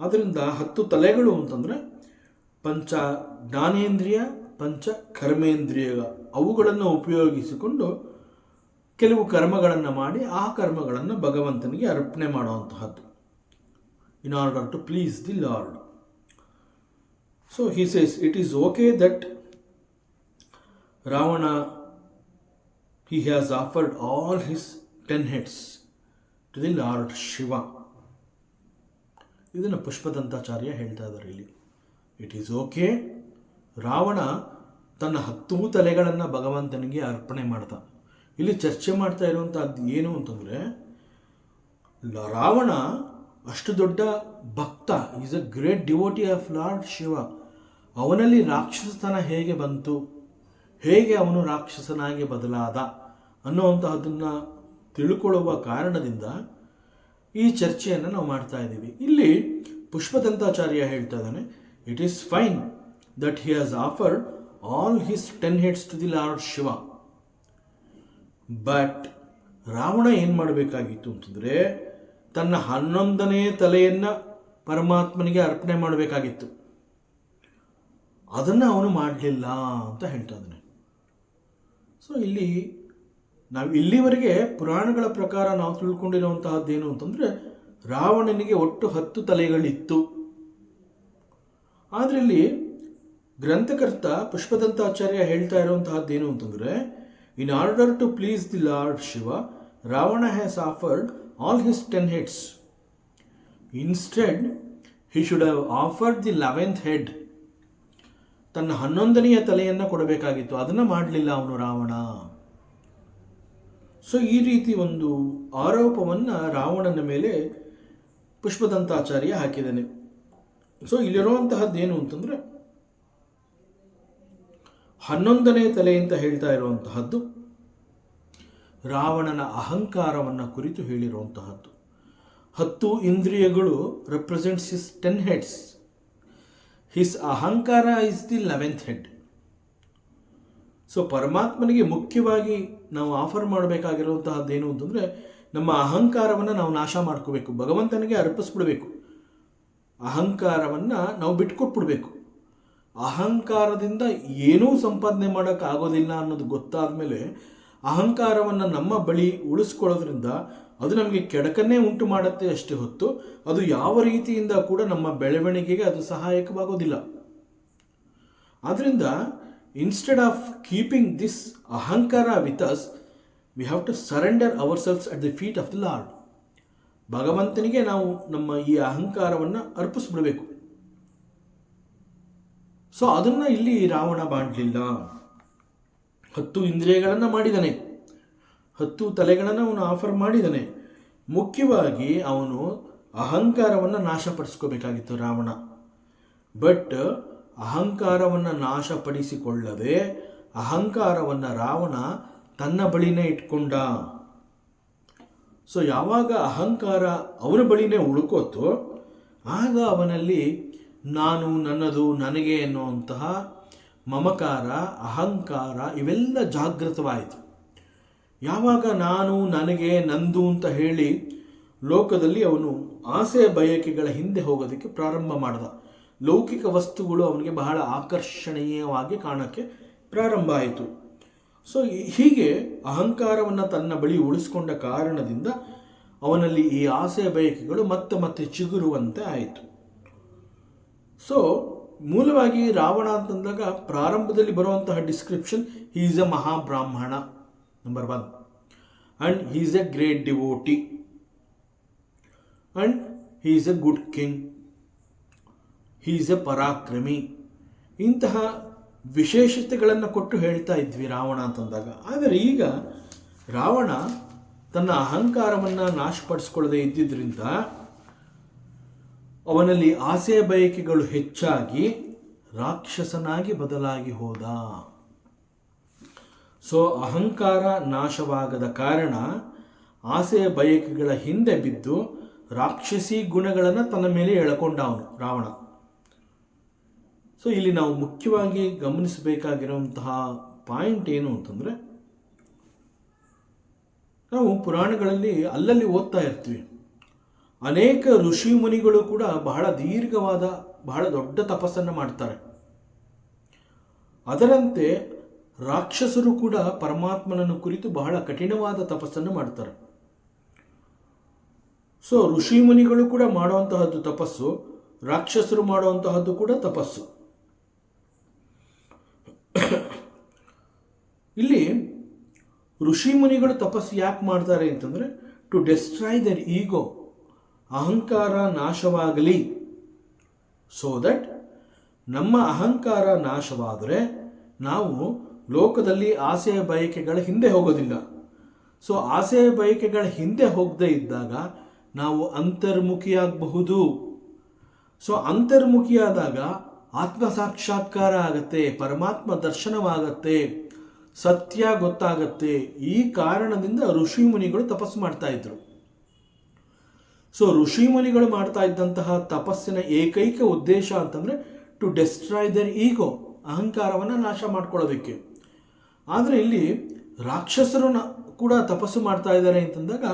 ಆದ್ದರಿಂದ 10 ತಲೆಗಳು ಅಂತಂದರೆ ಪಂಚ ಜ್ಞಾನೇಂದ್ರಿಯ, ಪಂಚ ಕರ್ಮೇಂದ್ರಿಯ, ಅವುಗಳನ್ನು ಉಪಯೋಗಿಸಿಕೊಂಡು ಕೆಲವು ಕರ್ಮಗಳನ್ನು ಮಾಡಿ ಆ ಕರ್ಮಗಳನ್ನು ಭಗವಂತನಿಗೆ ಅರ್ಪಣೆ ಮಾಡುವಂತಹದ್ದು, in order to please the Lord. So he says it is okay that Ravana he has offered all his 10 heads to the Lord Shiva. ಇದನ್ನು ಪುಷ್ಪದಂತಾಚಾರ್ಯ ಹೇಳ್ತಾ ಇದ್ದಾರೆ ಇಲ್ಲಿ. It is okay. ರಾವಣ ತನ್ನ 10 ತಲೆಗಳನ್ನು ಭಗವಂತನಿಗೆ ಅರ್ಪಣೆ ಮಾಡ್ದ. ಇಲ್ಲಿ ಚರ್ಚೆ ಮಾಡ್ತಾ ಇರುವಂಥದ್ದು ಏನು ಅಂತಂದರೆ, ರಾವಣ ಅಷ್ಟು ದೊಡ್ಡ ಭಕ್ತ, is a great devotee of lord Shiva. ಅವನಲ್ಲಿ ರಾಕ್ಷಸತನ ಹೇಗೆ ಬಂತು, ಹೇಗೆ ಅವನು ರಾಕ್ಷಸನಾಗಿ ಬದಲಾದ ಅನ್ನುವಂತಹದನ್ನು ತಿಳ್ಕೊಳ್ಳುವ ಕಾರಣದಿಂದ ಈ ಚರ್ಚೆಯನ್ನು ನಾವು ಮಾಡ್ತಾ ಇದ್ದೀವಿ. ಇಲ್ಲಿ ಪುಷ್ಪದಂತಾಚಾರ್ಯ ಹೇಳ್ತಾ ಇದ್ದಾನೆ, it is fine that he has offered all his 10 heads to the Lord Shiva. But Ravana ಏನು ಮಾಡಬೇಕಾಗಿತ್ತು ಅಂತಂದರೆ, ತನ್ನ 11ನೇ ತಲೆಯನ್ನು ಪರಮಾತ್ಮನಿಗೆ ಅರ್ಪಣೆ ಮಾಡಬೇಕಾಗಿತ್ತು. ಅದನ್ನು ಅವನು ಮಾಡಲಿಲ್ಲ ಅಂತ ಹೇಳ್ತಾ ಇದ್ದಾನೆ. ಸೊ ಇಲ್ಲಿ ನಾವು ಇಲ್ಲಿವರೆಗೆ ಪುರಾಣಗಳ ಪ್ರಕಾರ ನಾವು ತಿಳ್ಕೊಂಡಿರುವಂತಹದ್ದೇನು ಅಂತಂದರೆ, ರಾವಣನಿಗೆ ಒಟ್ಟು 10 ತಲೆಗಳಿತ್ತು. ಆದರೆ ಇಲ್ಲಿ ಗ್ರಂಥಕರ್ತ ಪುಷ್ಪದಂತಾಚಾರ್ಯ ಹೇಳ್ತಾ ಇರುವಂತಹದ್ದೇನು ಅಂತಂದರೆ, in order to please the Lord Shiva, Ravana has offered all his 10 heads. Instead he should have offered the 11th head. ತನ್ನ 11ನೆಯ ತಲೆಯನ್ನು ಕೊಡಬೇಕಾಗಿತ್ತು, ಅದನ್ನು ಮಾಡಲಿಲ್ಲ ಅವನು ರಾವಣ. ಸೊ ಈ ರೀತಿ ಒಂದು ಆರೋಪವನ್ನು ರಾವಣನ ಮೇಲೆ ಪುಷ್ಪದಂತಾಚಾರ್ಯ ಹಾಕಿದ್ದಾನೆ. ಸೊ ಇಲ್ಲಿರುವಂತಹದ್ದೇನು ಅಂತಂದರೆ, 11ನೇ ತಲೆ ಅಂತ ಹೇಳ್ತಾ ಇರುವಂತಹದ್ದು ರಾವಣನ ಅಹಂಕಾರವನ್ನು ಕುರಿತು ಹೇಳಿರುವಂತಹದ್ದು. 10 ಇಂದ್ರಿಯಗಳು ರೆಪ್ರೆಸೆಂಟ್ಸ್ ಹಿಸ್ 10 heads. ಹಿಸ್ ಅಹಂಕಾರ is the 11th head. So ಪರಮಾತ್ಮನಿಗೆ ಮುಖ್ಯವಾಗಿ ನಾವು ಆಫರ್ ಮಾಡಬೇಕಾಗಿರುವಂತಹದ್ದೇನು ಅಂತಂದರೆ, ನಮ್ಮ ಅಹಂಕಾರವನ್ನು ನಾವು ನಾಶ ಮಾಡ್ಕೋಬೇಕು, ಭಗವಂತನಿಗೆ ಅರ್ಪಿಸ್ಬಿಡ್ಬೇಕು. ಅಹಂಕಾರವನ್ನು ನಾವು ಬಿಟ್ಕೊಟ್ಬಿಡ್ಬೇಕು. ಅಹಂಕಾರದಿಂದ ಏನೂ ಸಂಪಾದನೆ ಮಾಡೋಕ್ಕಾಗೋದಿಲ್ಲ ಅನ್ನೋದು ಗೊತ್ತಾದ ಮೇಲೆ ಅಹಂಕಾರವನ್ನು ನಮ್ಮ ಬಳಿ ಉಳಿಸ್ಕೊಳ್ಳೋದ್ರಿಂದ ಅದು ನಮಗೆ ಕೆಡಕನ್ನೇ ಉಂಟು ಮಾಡುತ್ತೆ ಅಷ್ಟೇ ಹೊತ್ತು ಅದು ಯಾವ ರೀತಿಯಿಂದ ಕೂಡ ನಮ್ಮ ಬೆಳವಣಿಗೆಗೆ ಅದು ಸಹಾಯಕವಾಗೋದಿಲ್ಲ. ಆದ್ದರಿಂದ ಇನ್ಸ್ಟೆಡ್ ಆಫ್ ಕೀಪಿಂಗ್ ದಿಸ್ ಅಹಂಕಾರ with us, we have to surrender our selfs at the feet of the Lord. ಭಗವಂತನಿಗೆ ನಾವು ನಮ್ಮ ಈ ಅಹಂಕಾರವನ್ನು ಅರ್ಪಿಸ್ಬಿಡಬೇಕು. ಸೊ ಅದನ್ನು ಇಲ್ಲಿ ರಾವಣ ಮಾಡಲಿಲ್ಲ. 10 ಇಂದ್ರಿಯಗಳನ್ನು ಮಾಡಿದ್ದಾನೆ, 10 ತಲೆಗಳನ್ನು ಅವನು ಆಫರ್ ಮಾಡಿದ್ದಾನೆ. ಮುಖ್ಯವಾಗಿ ಅವನು ಅಹಂಕಾರವನ್ನು ನಾಶಪಡಿಸ್ಕೋಬೇಕಾಗಿತ್ತು ರಾವಣ. ಬಟ್ ಅಹಂಕಾರವನ್ನು ನಾಶಪಡಿಸಿಕೊಳ್ಳದೆ ಅಹಂಕಾರವನ್ನು ರಾವಣ ತನ್ನ ಬಳಿನೇ ಇಟ್ಕೊಂಡ. ಸೊ ಯಾವಾಗ ಅಹಂಕಾರ ಅವನ ಬಳಿನೇ ಉಳ್ಕೋತೋ ಆಗ ಅವನಲ್ಲಿ ನಾನು, ನನ್ನದು, ನನಗೆ ಎನ್ನುವಂತಹ ಮಮಕಾರ, ಅಹಂಕಾರ ಇವೆಲ್ಲ ಜಾಗೃತವಾಯಿತು. ಯಾವಾಗ ನಾನು, ನನಗೆ, ನಂದು ಅಂತ ಹೇಳಿ ಲೋಕದಲ್ಲಿ ಅವನು ಆಸೆ ಬಯಕೆಗಳ ಹಿಂದೆ ಹೋಗೋದಕ್ಕೆ ಪ್ರಾರಂಭ ಮಾಡ್ದ. ಲೌಕಿಕ ವಸ್ತುಗಳು ಅವನಿಗೆ ಬಹಳ ಆಕರ್ಷಣೀಯವಾಗಿ ಕಾಣೋಕ್ಕೆ ಪ್ರಾರಂಭ ಆಯಿತು. ಸೊ ಹೀಗೆ ಅಹಂಕಾರವನ್ನು ತನ್ನ ಬಳಿ ಉಳಿಸ್ಕೊಂಡ ಕಾರಣದಿಂದ ಅವನಲ್ಲಿ ಈ ಆಸೆ ಬಯಕೆಗಳು ಮತ್ತೆ ಮತ್ತೆ ಚಿಗುರುವಂತೆ ಆಯಿತು. ಸೊ ಮೂಲವಾಗಿ ರಾವಣ ಅಂತಂದಾಗ ಪ್ರಾರಂಭದಲ್ಲಿ ಬರುವಂತಹ ಡಿಸ್ಕ್ರಿಪ್ಷನ್, ಹಿ ಈಸ್ ಎ ಮಹಾಬ್ರಾಹ್ಮಣ number 1, and he is a great devotee, and he is a good king, he is a ಪರಾಕ್ರಮಿ. ಇಂತಹ ವಿಶೇಷತೆಗಳನ್ನು ಕೊಟ್ಟು ಹೇಳ್ತಾ ಇದ್ವಿ ರಾವಣ ಅಂತಂದಾಗ. ಆದರೆ ಈಗ ರಾವಣ ತನ್ನ ಅಹಂಕಾರವನ್ನು ನಾಶಪಡಿಸ್ಕೊಳ್ಳದೆ ಇದ್ದಿದ್ದರಿಂದ ಅವನಲ್ಲಿ ಆಸೆ ಬಯಕೆಗಳು ಹೆಚ್ಚಾಗಿ ರಾಕ್ಷಸನಾಗಿ ಬದಲಾಗಿ ಹೋದ. ಸೊ ಅಹಂಕಾರ ನಾಶವಾಗದ ಕಾರಣ ಆಸೆ ಬಯಕೆಗಳ ಹಿಂದೆ ಬಿದ್ದು ರಾಕ್ಷಸಿ ಗುಣಗಳನ್ನು ತನ್ನ ಮೇಲೆ ಎಳ್ಕೊಂಡ ಅವನು ರಾವಣ. ಸೊ ಇಲ್ಲಿ ನಾವು ಮುಖ್ಯವಾಗಿ ಗಮನಿಸಬೇಕಾಗಿರುವಂತಹ ಪಾಯಿಂಟ್ ಏನು ಅಂತಂದರೆ, ನಾವು ಪುರಾಣಗಳಲ್ಲಿ ಅಲ್ಲಲ್ಲಿ ಓದ್ತಾ ಇರ್ತೀವಿ, ಅನೇಕ ಋಷಿ ಮುನಿಗಳು ಕೂಡ ಬಹಳ ದೀರ್ಘವಾದ, ಬಹಳ ದೊಡ್ಡ ತಪಸ್ಸನ್ನು ಮಾಡ್ತಾರೆ. ಅದರಂತೆ ರಾಕ್ಷಸರು ಕೂಡ ಪರಮಾತ್ಮನನ್ನು ಕುರಿತು ಬಹಳ ಕಠಿಣವಾದ ತಪಸ್ಸನ್ನು ಮಾಡ್ತಾರೆ. ಸೊ ಋಷಿ ಮುನಿಗಳು ಕೂಡ ಮಾಡುವಂತಹದ್ದು ತಪಸ್ಸು, ರಾಕ್ಷಸರು ಮಾಡುವಂತಹದ್ದು ಕೂಡ ತಪಸ್ಸು. ಇಲ್ಲಿ ಋಷಿ ಮುನಿಗಳು ತಪಸ್ಸು ಯಾಕೆ ಮಾಡ್ತಾರೆ ಅಂತಂದರೆ, ಟು ಡೆಸ್ಟ್ರಾಯ್ ದರ್ ಈಗೋ, ಅಹಂಕಾರ ನಾಶವಾಗಲಿ, ಸೋ ದಟ್ ನಮ್ಮ ಅಹಂಕಾರ ನಾಶವಾದರೆ ನಾವು ಲೋಕದಲ್ಲಿ ಆಸೆಯ ಬಯಕೆಗಳ ಹಿಂದೆ ಹೋಗೋದಿಲ್ಲ. ಸೊ ಆಸೆಯ ಬಯಕೆಗಳ ಹಿಂದೆ ಹೋಗದೇ ಇದ್ದಾಗ ನಾವು ಅಂತರ್ಮುಖಿಯಾಗಬಹುದು. ಸೊ ಅಂತರ್ಮುಖಿಯಾದಾಗ ಆತ್ಮ ಸಾಕ್ಷಾತ್ಕಾರ ಆಗತ್ತೆ, ಪರಮಾತ್ಮ ದರ್ಶನವಾಗತ್ತೆ, ಸತ್ಯ ಗೊತ್ತಾಗತ್ತೆ. ಈ ಕಾರಣದಿಂದ ಋಷಿ ಮುನಿಗಳು ತಪಸ್ಸು ಮಾಡ್ತಾ ಇದ್ರು. ಸೊ ಋಷಿ ಮುನಿಗಳು ಮಾಡ್ತಾ ಇದ್ದಂತಹ ತಪಸ್ಸಿನ ಏಕೈಕ ಉದ್ದೇಶ ಅಂತಂದರೆ ಟು ಡೆಸ್ಟ್ರಾಯ್ ದರ್ ಈಗೋ, ಅಹಂಕಾರವನ್ನು ನಾಶ ಮಾಡ್ಕೊಳ್ಳೋದಕ್ಕೆ. ಆದರೆ ಇಲ್ಲಿ ರಾಕ್ಷಸರು ಕೂಡ ತಪಸ್ಸು ಮಾಡ್ತಾ ಇದ್ದಾರೆ ಅಂತಂದಾಗ,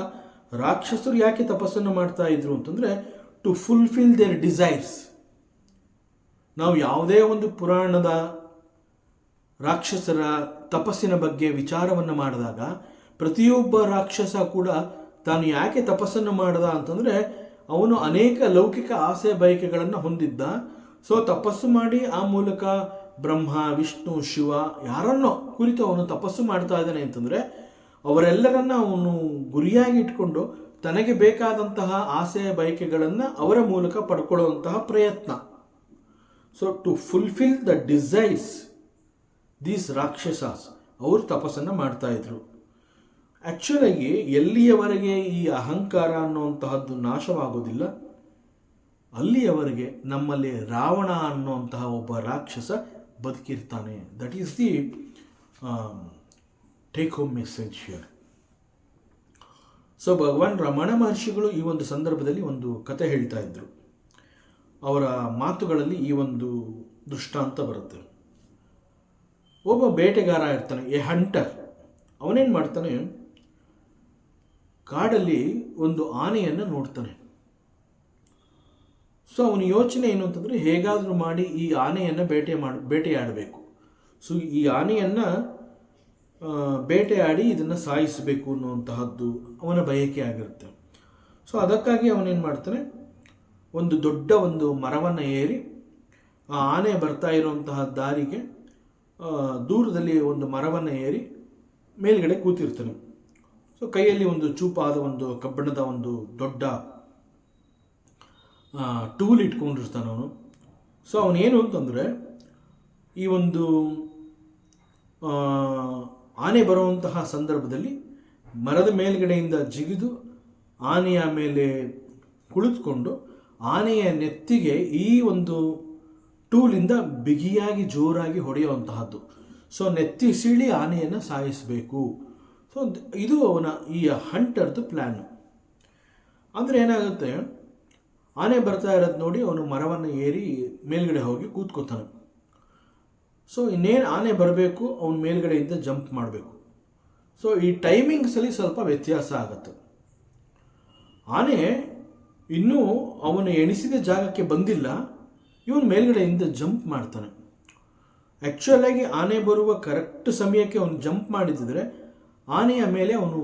ರಾಕ್ಷಸರು ಯಾಕೆ ತಪಸ್ಸನ್ನು ಮಾಡ್ತಾ ಇದ್ರು ಅಂತಂದರೆ ಟು ಫುಲ್ಫಿಲ್ ದೇರ್ ಡಿಸೈರ್ಸ್. ನಾವು ಯಾವುದೇ ಒಂದು ಪುರಾಣದ ರಾಕ್ಷಸರ ತಪಸ್ಸಿನ ಬಗ್ಗೆ ವಿಚಾರವನ್ನು ಮಾಡಿದಾಗ ಪ್ರತಿಯೊಬ್ಬ ರಾಕ್ಷಸ ಕೂಡ ತಾನು ಯಾಕೆ ತಪಸ್ಸನ್ನು ಮಾಡ್ದ ಅಂತಂದರೆ ಅವನು ಅನೇಕ ಲೌಕಿಕ ಆಸೆ ಬಯಕೆಗಳನ್ನು ಹೊಂದಿದ್ದ. ಸೊ ತಪಸ್ಸು ಮಾಡಿ ಆ ಮೂಲಕ ಬ್ರಹ್ಮ, ವಿಷ್ಣು, ಶಿವ ಯಾರನ್ನೋ ಕುರಿತು ಅವನು ತಪಸ್ಸು ಮಾಡ್ತಾ ಇದ್ದಾನೆ ಅಂತಂದರೆ ಅವರೆಲ್ಲರನ್ನ ಅವನು ಗುರಿಯಾಗಿ ಇಟ್ಕೊಂಡು ತನಗೆ ಬೇಕಾದಂತಹ ಆಸೆ ಬಯಕೆಗಳನ್ನು ಅವರ ಮೂಲಕ ಪಡ್ಕೊಳ್ಳುವಂತಹ ಪ್ರಯತ್ನ. So to fulfil the desires these ರಾಕ್ಷಸಾಸ್ ಅವರು ತಪಸ್ಸನ್ನು ಮಾಡ್ತಾ ಇದ್ರು. ಆ್ಯಕ್ಚುಲಾಗಿ ಎಲ್ಲಿಯವರೆಗೆ ಈ ಅಹಂಕಾರ ಅನ್ನುವಂತಹದ್ದು ನಾಶವಾಗೋದಿಲ್ಲ ಅಲ್ಲಿಯವರೆಗೆ ನಮ್ಮಲ್ಲಿ ರಾವಣ ಅನ್ನುವಂತಹ ಒಬ್ಬ ರಾಕ್ಷಸ ಬದುಕಿರ್ತಾನೆ. That is the take home message here. So Bhagavan Ramana ಮಹರ್ಷಿಗಳು ಈ ಒಂದು ಸಂದರ್ಭದಲ್ಲಿ ಒಂದು ಕತೆ ಹೇಳ್ತಾ ಇದ್ರು. ಅವರ ಮಾತುಗಳಲ್ಲಿ ಈ ಒಂದು ದೃಷ್ಟಾಂತ ಬರುತ್ತೆ. ಒಬ್ಬ ಬೇಟೆಗಾರ ಇರ್ತಾನೆ, ಎ ಹಂಟರ್. ಅವನೇನು ಮಾಡ್ತಾನೆ, ಕಾಡಲ್ಲಿ ಒಂದು ಆನೆಯನ್ನು ನೋಡ್ತಾನೆ. ಸೊ ಅವನ ಯೋಚನೆ ಏನು ಅಂತಂದರೆ ಹೇಗಾದರೂ ಮಾಡಿ ಈ ಆನೆಯನ್ನು ಬೇಟೆಯಾಡಬೇಕು. ಸೊ ಈ ಆನೆಯನ್ನು ಬೇಟೆಯಾಡಿ ಇದನ್ನು ಸಾಯಿಸಬೇಕು ಅನ್ನುವಂತಹದ್ದು ಅವನ ಬಯಕೆ ಆಗಿರುತ್ತೆ. ಸೊ ಅದಕ್ಕಾಗಿ ಅವನೇನು ಮಾಡ್ತಾನೆ, ಒಂದು ದೊಡ್ಡ ಒಂದು ಮರವನ್ನು ಏರಿ ಆ ಆನೆ ಬರ್ತಾ ಇರುವಂತಹ ದಾರಿಗೆ ದೂರದಲ್ಲಿ ಒಂದು ಮರವನ್ನು ಏರಿ ಮೇಲ್ಗಡೆ ಕೂತಿರ್ತಾನೆ. ಸೊ ಕೈಯಲ್ಲಿ ಒಂದು ಚೂಪಾದ ಒಂದು ಕಬ್ಬಿಣದ ಒಂದು ದೊಡ್ಡ ಟೂಲ್ ಇಟ್ಕೊಂಡಿರ್ತಾನೆ ಅವನು. ಸೊ ಅವನೇನು ಅಂತಂದರೆ ಈ ಒಂದು ಆನೆ ಬರುವಂತಹ ಸಂದರ್ಭದಲ್ಲಿ ಮರದ ಮೇಲ್ಗಡೆಯಿಂದ ಜಿಗಿದು ಆನೆಯ ಮೇಲೆ ಕುಳಿತುಕೊಂಡು ಆನೆಯ ನೆತ್ತಿಗೆ ಈ ಒಂದು ಟೂಲಿಂದ ಬಿಗಿಯಾಗಿ ಜೋರಾಗಿ ಹೊಡೆಯುವಂತಹದ್ದು. ಸೊ ನೆತ್ತಿ ಸೀಳಿ ಆನೆಯನ್ನು ಸಾಯಿಸಬೇಕು. ಸೊ ಇದು ಅವನ ಈ ಹಂಟರ್ದು ಪ್ಲ್ಯಾನು. ಅಂದರೆ ಏನಾಗುತ್ತೆ, ಆನೆ ಬರ್ತಾ ಇರೋದು ನೋಡಿ ಅವನು ಮರವನ್ನು ಏರಿ ಮೇಲ್ಗಡೆ ಹೋಗಿ ಕೂತ್ಕೋತಾನೆ. ಸೊ ಇನ್ನೇನು ಆನೆ ಬರಬೇಕು, ಅವನ ಮೇಲ್ಗಡೆಯಿಂದ ಜಂಪ್ ಮಾಡಬೇಕು. ಸೊ ಈ ಟೈಮಿಂಗ್ಸಲ್ಲಿ ಸ್ವಲ್ಪ ವ್ಯತ್ಯಾಸ ಆಗುತ್ತೆ. ಆನೆ ಇನ್ನೂ ಅವನು ಎಣಿಸಿದ ಜಾಗಕ್ಕೆ ಬಂದಿಲ್ಲ, ಇವನು ಮೇಲ್ಗಡೆಯಿಂದ ಜಂಪ್ ಮಾಡ್ತಾನೆ. ಆ್ಯಕ್ಚುಲಾಗಿ ಆನೆ ಬರುವ ಕರೆಕ್ಟ್ ಸಮಯಕ್ಕೆ ಅವನು ಜಂಪ್ ಮಾಡಿದರೆ ಆನೆಯ ಮೇಲೆ ಅವನು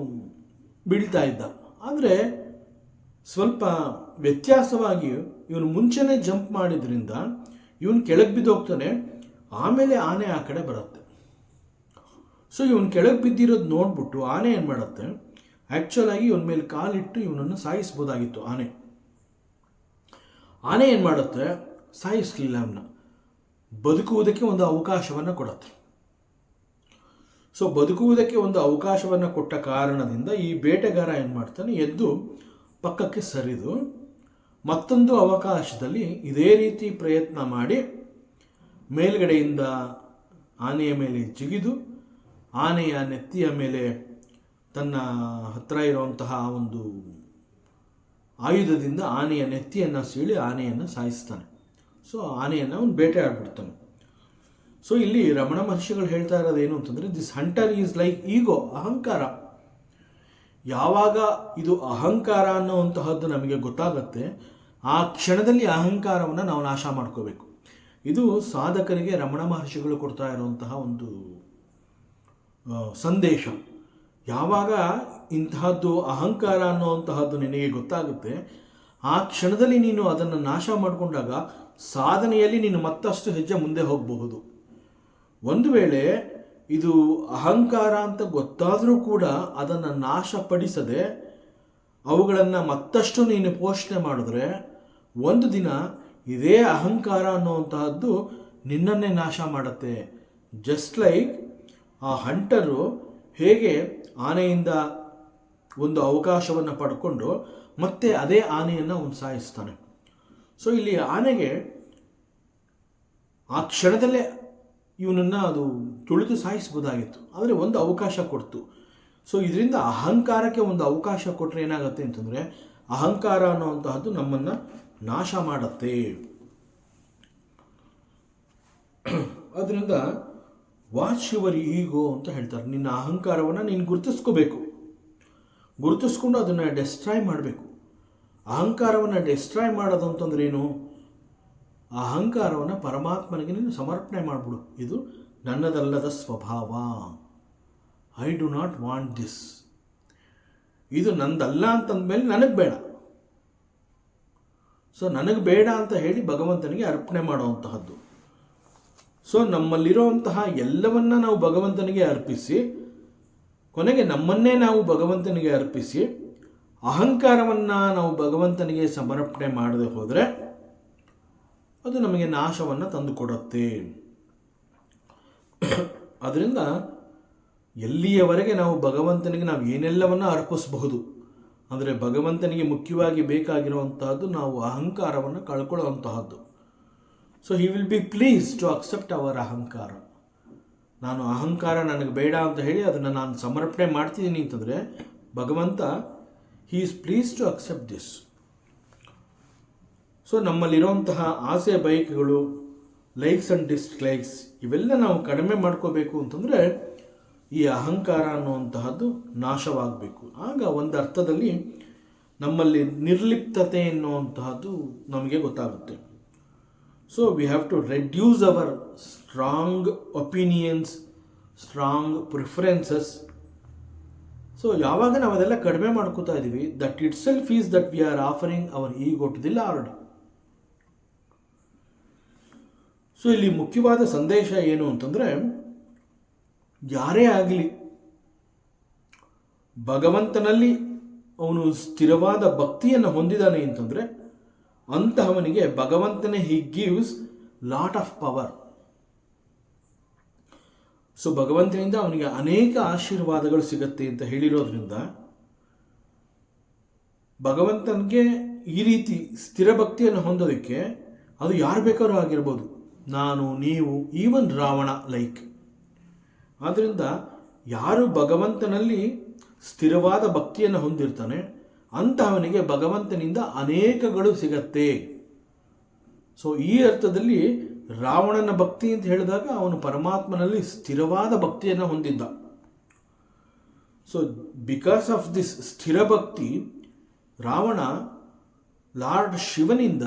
ಬೀಳ್ತಾ ಇದ್ದ. ಆದರೆ ಸ್ವಲ್ಪ ವ್ಯತ್ಯಾಸವಾಗಿ ಇವನು ಮುಂಚೆನೇ ಜಂಪ್ ಮಾಡಿದ್ರಿಂದ ಇವನು ಕೆಳಗೆ ಬಿದ್ದೋಗ್ತಾನೆ. ಆಮೇಲೆ ಆನೆ ಆ ಕಡೆ ಬರುತ್ತೆ. ಸೊ ಇವನು ಕೆಳಗೆ ಬಿದ್ದಿರೋದು ನೋಡ್ಬಿಟ್ಟು ಆನೆ ಏನು ಮಾಡುತ್ತೆ, ಆ್ಯಕ್ಚುಲಾಗಿ ಇವನ ಮೇಲೆ ಕಾಲಿಟ್ಟು ಇವನನ್ನು ಸಾಯಿಸ್ಬೋದಾಗಿತ್ತು. ಆನೆ ಏನು ಮಾಡುತ್ತೆ, ಸಾಯಿಸಲಿಲ್ಲ, ಅವನ್ನ ಬದುಕುವುದಕ್ಕೆ ಒಂದು ಅವಕಾಶವನ್ನು ಕೊಡುತ್ತೆ. ಸೊ ಬದುಕುವುದಕ್ಕೆ ಒಂದು ಅವಕಾಶವನ್ನು ಕೊಟ್ಟ ಕಾರಣದಿಂದ ಈ ಬೇಟೆಗಾರ ಏನು ಮಾಡ್ತಾನೆ, ಎದ್ದು ಪಕ್ಕಕ್ಕೆ ಸರಿದು ಮತ್ತೊಂದು ಅವಕಾಶದಲ್ಲಿ ಇದೇ ರೀತಿ ಪ್ರಯತ್ನ ಮಾಡಿ ಮೇಲ್ಗಡೆಯಿಂದ ಆನೆಯ ಮೇಲೆ ಜಿಗಿದು ಆನೆಯ ನೆತ್ತಿಯ ಮೇಲೆ ತನ್ನ ಹತ್ತಿರ ಇರುವಂತಹ ಒಂದು ಆಯುಧದಿಂದ ಆನೆಯ ನೆತ್ತಿಯನ್ನು ಸೀಳಿ ಆನೆಯನ್ನು ಸಾಯಿಸ್ತಾನೆ. ಸೊ ಆನೆಯನ್ನು ಅವನು ಬೇಟೆ ಆಡ್ಬಿಡ್ತಾನೆ. ಸೊ ಇಲ್ಲಿ ರಮಣ ಮಹರ್ಷಿಗಳು ಹೇಳ್ತಾ ಇರೋದು ಏನು ಅಂತಂದರೆ, ದಿಸ್ ಹಂಟರ್ ಈಸ್ ಲೈಕ್ ಈಗೋ, ಅಹಂಕಾರ. ಯಾವಾಗ ಇದು ಅಹಂಕಾರ ಅನ್ನೋವಂತಹದ್ದು ನಮಗೆ ಗೊತ್ತಾಗುತ್ತೆ, ಆ ಕ್ಷಣದಲ್ಲಿ ಅಹಂಕಾರವನ್ನು ನಾವು ನಾಶ ಮಾಡ್ಕೋಬೇಕು. ಇದು ಸಾಧಕರಿಗೆ ರಮಣ ಮಹರ್ಷಿಗಳು ಕೊಡ್ತಾ ಇರುವಂತಹ ಒಂದು ಸಂದೇಶ. ಯಾವಾಗ ಇಂತಹದ್ದು ಅಹಂಕಾರ ಅನ್ನುವಂತಹದ್ದು ನಿನಗೆ ಗೊತ್ತಾಗುತ್ತೆ, ಆ ಕ್ಷಣದಲ್ಲಿ ನೀನು ಅದನ್ನು ನಾಶ ಮಾಡಿಕೊಂಡಾಗ ಸಾಧನೆಯಲ್ಲಿ ನೀನು ಮತ್ತಷ್ಟು ಹೆಜ್ಜೆ ಮುಂದೆ ಹೋಗಬಹುದು. ಒಂದು ವೇಳೆ ಇದು ಅಹಂಕಾರ ಅಂತ ಗೊತ್ತಾದರೂ ಕೂಡ ಅದನ್ನು ನಾಶಪಡಿಸದೆ ಅವುಗಳನ್ನು ಮತ್ತಷ್ಟು ನೀನು ಪೋಷಣೆ ಮಾಡಿದ್ರೆ ಒಂದು ದಿನ ಇದೇ ಅಹಂಕಾರ ಅನ್ನುವಂತಹದ್ದು ನಿನ್ನನ್ನೇ ನಾಶ ಮಾಡುತ್ತೆ. ಜಸ್ಟ್ ಲೈಕ್ ಆ ಹಂಟರು ಹೇಗೆ ಆನೆಯಿಂದ ಒಂದು ಅವಕಾಶವನ್ನು ಪಡ್ಕೊಂಡು ಮತ್ತೆ ಅದೇ ಆನೆಯನ್ನು ಅವನು ಸಾಯಿಸ್ತಾನೆ. ಸೊ ಇಲ್ಲಿ ಆನೆಗೆ ಆ ಕ್ಷಣದಲ್ಲೇ ಇವನನ್ನು ಅದು ತುಳಿದು ಸಾಯಿಸ್ಬೋದಾಗಿತ್ತು, ಆದರೆ ಒಂದು ಅವಕಾಶ ಕೊಡ್ತು. ಸೊ ಇದರಿಂದ ಅಹಂಕಾರಕ್ಕೆ ಒಂದು ಅವಕಾಶ ಕೊಟ್ಟರೆ ಏನಾಗುತ್ತೆ ಅಂತಂದರೆ, ಅಹಂಕಾರ ಅನ್ನುವಂತಹದ್ದು ನಮ್ಮನ್ನು ನಾಶ ಮಾಡುತ್ತೆ. ಅದರಿಂದ ವಾಚ್ ಯುವರ್ ಈಗೋ ಅಂತ ಹೇಳ್ತಾರೆ. ನಿನ್ನ ಅಹಂಕಾರವನ್ನು ನೀನು ಗುರುತಿಸ್ಕೊಂಡು ಅದನ್ನು ಡೆಸ್ಟ್ರಾಯ್ ಮಾಡಬೇಕು. ಅಹಂಕಾರವನ್ನು ಡೆಸ್ಟ್ರಾಯ್ ಮಾಡೋದು ಅಂತಂದ್ರೆ ಏನು? ಅಹಂಕಾರವನ್ನು ಪರಮಾತ್ಮನಿಗೆ ನೀನು ಸಮರ್ಪಣೆ ಮಾಡಿಬಿಡು. ಇದು ನನ್ನದಲ್ಲದ ಸ್ವಭಾವ, I do not want this, ಇದು ನಂದಲ್ಲ ಅಂತಂದಮೇಲೆ ನನಗೆ ಬೇಡ. ಸೊ ನನಗೆ ಬೇಡ ಅಂತ ಹೇಳಿ ಭಗವಂತನಿಗೆ ಅರ್ಪಣೆ ಮಾಡುವಂತಹದ್ದು. ಸೊ ನಮ್ಮಲ್ಲಿರುವಂತಹ ಎಲ್ಲವನ್ನ ನಾವು ಭಗವಂತನಿಗೆ ಅರ್ಪಿಸಿ, ಕೊನೆಗೆ ನಮ್ಮನ್ನೇ ನಾವು ಭಗವಂತನಿಗೆ ಅರ್ಪಿಸಿ, ಅಹಂಕಾರವನ್ನು ನಾವು ಭಗವಂತನಿಗೆ ಸಮರ್ಪಣೆ ಮಾಡದೆ ಹೋದರೆ ಅದು ನಮಗೆ ನಾಶವನ್ನು ತಂದುಕೊಡುತ್ತೆ. ಅದರಿಂದ ಎಲ್ಲಿಯವರೆಗೆ ನಾವು ಭಗವಂತನಿಗೆ ನಾವು ಏನೆಲ್ಲವನ್ನು ಅರ್ಪಿಸಬಹುದು, ಅಂದರೆ ಭಗವಂತನಿಗೆ ಮುಖ್ಯವಾಗಿ ಬೇಕಾಗಿರುವಂತಹದ್ದು ನಾವು ಅಹಂಕಾರವನ್ನು ಕಳ್ಕೊಳ್ಳುವಂತಹದ್ದು. So he will be please to accept our ಅಹಂಕಾರ. ನಾನು ಅಹಂಕಾರ ನನಗೆ ಬೇಡ ಅಂತ ಹೇಳಿ ಅದನ್ನು ನಾನು ಸಮರ್ಪಣೆ ಮಾಡ್ತಿದ್ದೀನಿ ಅಂತಂದರೆ ಭಗವಂತ he is please to accept this. So ನಮ್ಮಲ್ಲಿರುವಂತಹ ಆಸೆ ಬಯಕೆಗಳು, ಲೈಕ್ಸ್ ಆ್ಯಂಡ್ ಡಿಸ್ಲೈಕ್ಸ್, ಇವೆಲ್ಲ ನಾವು ಕಡಿಮೆ ಮಾಡ್ಕೋಬೇಕು ಅಂತಂದರೆ ಈ ಅಹಂಕಾರ ಅನ್ನುವಂತಹದ್ದು ನಾಶವಾಗಬೇಕು. ಆಗ ಒಂದು ಅರ್ಥದಲ್ಲಿ ನಮ್ಮಲ್ಲಿ ನಿರ್ಲಿಪ್ತತೆ ಎನ್ನುವಂತಹದ್ದು ನಮಗೆ ಗೊತ್ತಾಗುತ್ತೆ. So we have to reduce our strong opinions, strong preferences. So ಯಾವಾಗ ನಾವು ಅದೆಲ್ಲ ಕಡಿಮೆ ಮಾಡ್ಕೋತಾ ಇದ್ದೀವಿ, that itself is that we are offering our ego to the Lord. So ಇಲ್ಲಿ ಮುಖ್ಯವಾದ ಸಂದೇಶ ಏನು ಅಂತಂದರೆ, ಯಾರೇ ಆಗಲಿ ಭಗವಂತನಲ್ಲಿ ಅವನು ಸ್ಥಿರವಾದ ಭಕ್ತಿಯನ್ನು ಹೊಂದಿದ್ದಾನೆ ಅಂತಂದರೆ ಅಂತಹವನಿಗೆ ಭಗವಂತನೇ he gives lot of power. So ಭಗವಂತನಿಂದ ಅವನಿಗೆ ಅನೇಕ ಆಶೀರ್ವಾದಗಳು ಸಿಗತ್ತೆ ಅಂತ ಹೇಳಿರೋದ್ರಿಂದ ಭಗವಂತನಿಗೆ ಈ ರೀತಿ ಸ್ಥಿರ ಭಕ್ತಿಯನ್ನು ಹೊಂದೋದಕ್ಕೆ ಅದು ಯಾರು ಬೇಕಾದ್ರೂ ಆಗಿರ್ಬೋದು, ನಾನು, ನೀವು, ಈವನ್ ರಾವಣ ಲೈಕ್. ಆದ್ದರಿಂದ ಯಾರು ಭಗವಂತನಲ್ಲಿ ಸ್ಥಿರವಾದ ಭಕ್ತಿಯನ್ನು ಹೊಂದಿರ್ತಾನೆ ಅಂತಹವನಿಗೆ ಭಗವಂತನಿಂದ ಅನೇಕಗಳು ಸಿಗತ್ತೆ. ಸೊ ಈ ಅರ್ಥದಲ್ಲಿ ರಾವಣನ ಭಕ್ತಿ ಅಂತ ಹೇಳಿದಾಗ ಅವನು ಪರಮಾತ್ಮನಲ್ಲಿ ಸ್ಥಿರವಾದ ಭಕ್ತಿಯನ್ನು ಹೊಂದಿದ್ದ. ಸೊ ಬಿಕಾಸ್ ಆಫ್ ದಿಸ್ ಸ್ಥಿರ ಭಕ್ತಿ ರಾವಣ ಲಾರ್ಡ್ ಶಿವನಿಂದ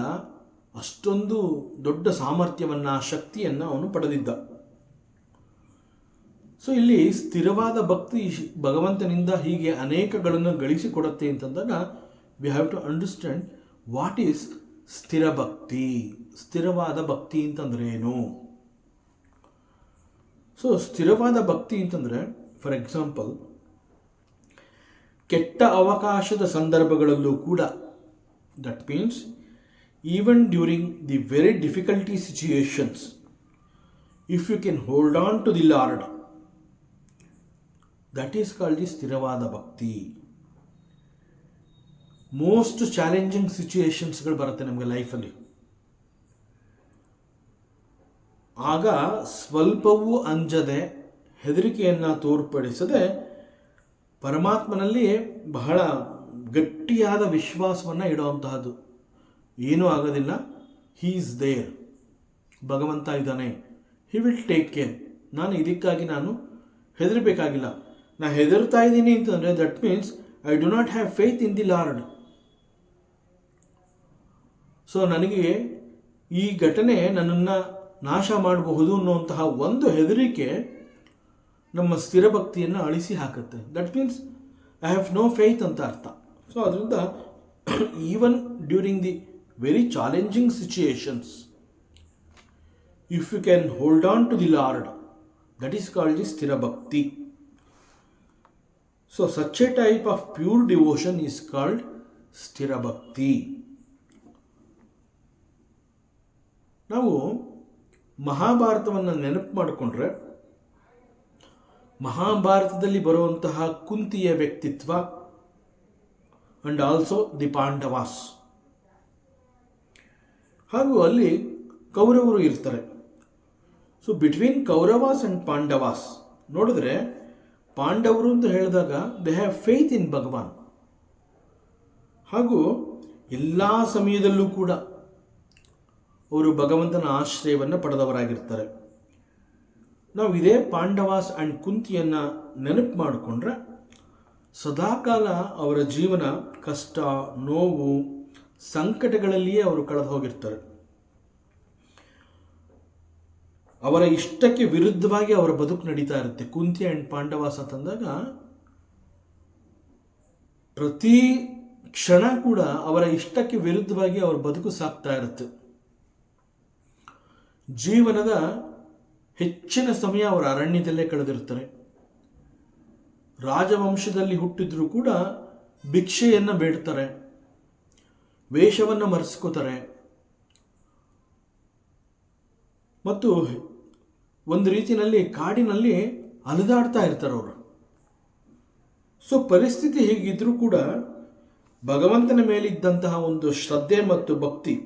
ಅಷ್ಟೊಂದು ದೊಡ್ಡ ಸಾಮರ್ಥ್ಯವನ್ನು, ಶಕ್ತಿಯನ್ನು ಅವನು ಪಡೆದಿದ್ದ. ಸೊ ಇಲ್ಲಿ ಸ್ಥಿರವಾದ ಭಕ್ತಿ ಭಗವಂತನಿಂದ ಹೀಗೆ ಅನೇಕಗಳನ್ನು ಗಳಿಸಿಕೊಡುತ್ತೆ ಅಂತಂದಾಗ we have to understand what is ಸ್ಥಿರ ಭಕ್ತಿ. ಸ್ಥಿರವಾದ ಭಕ್ತಿ ಅಂತಂದ್ರೆ ಏನು? ಸೊ ಸ್ಥಿರವಾದ ಭಕ್ತಿ ಅಂತಂದರೆ, ಫಾರ್ ಎಕ್ಸಾಂಪಲ್, ಕೆಟ್ಟ ಅವಕಾಶದ ಸಂದರ್ಭಗಳಲ್ಲೂ ಕೂಡ, that means even during the very difficulty situations, if you can hold on to the Lord, that is called the ಸ್ಥಿರವಾದ ಭಕ್ತಿ. ಮೋಸ್ಟ್ ಚಾಲೆಂಜಿಂಗ್ ಸಿಚುಯೇಷನ್ಸ್ಗಳು ಬರುತ್ತೆ ನಮಗೆ ಲೈಫಲ್ಲಿ. ಆಗ ಸ್ವಲ್ಪವೂ ಅಂಜದೆ, ಹೆದರಿಕೆಯನ್ನು ತೋರ್ಪಡಿಸದೆ ಪರಮಾತ್ಮನಲ್ಲಿ ಬಹಳ ಗಟ್ಟಿಯಾದ ವಿಶ್ವಾಸವನ್ನು ಇಡುವಂತಹದ್ದು. ಏನೂ ಆಗೋದಿಲ್ಲ, ಹೀ ಈಸ್ ದೇರ್, ಭಗವಂತ ಇದ್ದಾನೆ, ಹಿ ವಿಲ್ ಟೇಕ್ ಕೇರ್. ಇದಕ್ಕಾಗಿ ನಾನು ಹೆದರಬೇಕಾಗಿಲ್ಲ. ನಾನು ಹೆದರ್ತಾ ಇದ್ದೀನಿ ಅಂತಂದರೆ that means I do not have faith in the Lord. So ನನಗೆ ಈ ಘಟನೆ ನನ್ನನ್ನು ನಾಶ ಮಾಡಬಹುದು ಅನ್ನುವಂತಹ ಒಂದು ಹೆದರಿಕೆ ನಮ್ಮ ಸ್ಥಿರ ಭಕ್ತಿಯನ್ನು ಅಳಿಸಿ ಹಾಕುತ್ತೆ. That means I have no faith ಅಂತ ಅರ್ಥ. ಸೊ ಅದರಿಂದ even during the very challenging situations, if you can hold on to the Lord, that is called the ಸ್ಥಿರ ಭಕ್ತಿ. So such a type of pure devotion is called sthira bhakti. ನಾವು ಮಹಾಭಾರತವನ್ನು ನೆನಪು ಮಾಡಿಕೊಂಡ್ರೆ ಮಹಾಭಾರತದಲ್ಲಿ ಬರುವಂತಹ ಕುಂತಿಯ ವ್ಯಕ್ತಿತ್ವ ಅಂಡ್ ಆಲ್ಸೋ ದಿ ಪಾಂಡವಾಸ್, ಹಾಗೂ ಅಲ್ಲಿ ಕೌರವರು ಇರ್ತಾರೆ. So between Kauravas and Pandavas ನೋಡಿದ್ರೆ, ಪಾಂಡವರು ಅಂತ ಹೇಳಿದಾಗ ದೇ ಹ್ಯಾವ್ ಫೇತ್ ಇನ್ ಭಗವಾನ್, ಹಾಗೂ ಎಲ್ಲ ಸಮಯದಲ್ಲೂ ಕೂಡ ಅವರು ಭಗವಂತನ ಆಶ್ರಯವನ್ನು ಪಡೆದವರಾಗಿರ್ತಾರೆ. ನಾವು ಇದೇ ಪಾಂಡವಾಸ್ ಆ್ಯಂಡ್ ಕುಂತಿಯನ್ನು ನೆನಪು ಮಾಡಿಕೊಂಡ್ರೆ ಸದಾಕಾಲ ಅವರ ಜೀವನ ಕಷ್ಟ, ನೋವು, ಸಂಕಟಗಳಲ್ಲಿಯೇ ಅವರು ಕಳೆದು ಹೋಗಿರ್ತಾರೆ. ಅವರ ಇಷ್ಟಕ್ಕೆ ವಿರುದ್ಧವಾಗಿ ಅವರ ಬದುಕು ನಡೀತಾ ಇರುತ್ತೆ. ಕುಂತಿ ಆ್ಯಂಡ್ ಪಾಂಡವಾಸ್ ಅಂತಂದಾಗ ಪ್ರತಿ ಕ್ಷಣ ಕೂಡ ಅವರ ಇಷ್ಟಕ್ಕೆ ವಿರುದ್ಧವಾಗಿ ಅವರ ಬದುಕು ಸಾಗ್ತಾ ಇರುತ್ತೆ. ಜೀವನದ ಹೆಚ್ಚಿನ ಸಮಯ ಅವರ ಅರಣ್ಯದಲ್ಲೇ ಕಳೆದಿರ್ತಾರೆ. ರಾಜವಂಶದಲ್ಲಿ ಹುಟ್ಟಿದ್ರೂ ಕೂಡ ಭಿಕ್ಷೆಯನ್ನು ಬೇಡ್ತಾರೆ, ವೇಷವನ್ನು ಮರೆಸ್ಕೋತಾರೆ, ಮತ್ತು ಒಂದು ರೀತಿಯಲ್ಲಿ ಕಾಡಿನಲ್ಲಿ ಅಲೆದಾಡ್ತಾ ಇರ್ತಾರೆ ಅವರು. ಸೊ ಪರಿಸ್ಥಿತಿ ಹೇಗಿದ್ರೂ ಕೂಡ ಭಗವಂತನ ಮೇಲಿದ್ದಂತಹ ಒಂದು ಶ್ರದ್ಧೆ ಮತ್ತು ಭಕ್ತಿ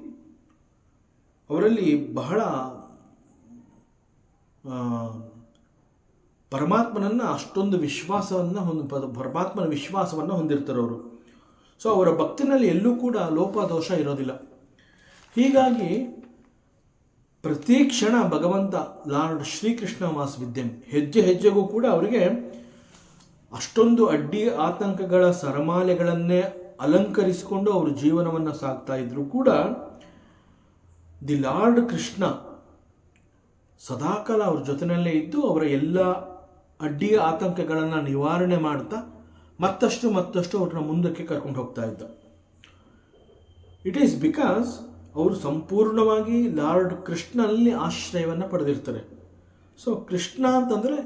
ಅವರಲ್ಲಿ ಬಹಳ ಪರಮಾತ್ಮನನ್ನು ಅಷ್ಟೊಂದು ಪರಮಾತ್ಮನ ವಿಶ್ವಾಸವನ್ನು ಹೊಂದಿರ್ತಾರೆ ಅವರು. ಸೊ ಅವರ ಭಕ್ತಿನಲ್ಲಿ ಎಲ್ಲೂ ಕೂಡ ಲೋಪದೋಷ ಇರೋದಿಲ್ಲ. ಹೀಗಾಗಿ ಪ್ರತಿ ಕ್ಷಣ ಭಗವಂತ ಲಾರ್ಡ್ ಶ್ರೀಕೃಷ್ಣ ವಾಸವಿದ್ಯಂ, ಹೆಜ್ಜೆ ಹೆಜ್ಜೆಗೂ ಕೂಡ ಅವರಿಗೆ ಅಷ್ಟೊಂದು ಅಡ್ಡಿ ಆತಂಕಗಳ ಸರಮಾಲೆಗಳನ್ನೇ ಅಲಂಕರಿಸಿಕೊಂಡು ಅವರು ಜೀವನವನ್ನು ಸಾಗ್ತಾ ಇದ್ರು ಕೂಡ ದಿ ಲಾರ್ಡ್ ಕೃಷ್ಣ ಸದಾಕಾಲ ಅವ್ರ ಜೊತೆಯಲ್ಲೇ ಇದ್ದು ಅವರ ಎಲ್ಲ ಅಡ್ಡಿ ಆತಂಕಗಳನ್ನು ನಿವಾರಣೆ ಮಾಡ್ತಾ ಮತ್ತಷ್ಟು ಅವ್ರನ್ನ ಮುಂದಕ್ಕೆ ಕರ್ಕೊಂಡು ಹೋಗ್ತಾ ಇದ್ದ. ಇಟ್ ಈಸ್ ಬಿಕಾಸ್ ಅವರು ಸಂಪೂರ್ಣವಾಗಿ ಲಾರ್ಡ್ ಕೃಷ್ಣನಲ್ಲಿ ಆಶ್ರಯವನ್ನು ಪಡೆದಿರ್ತಾರೆ. ಸೊ ಕೃಷ್ಣ ಅಂತಂದರೆ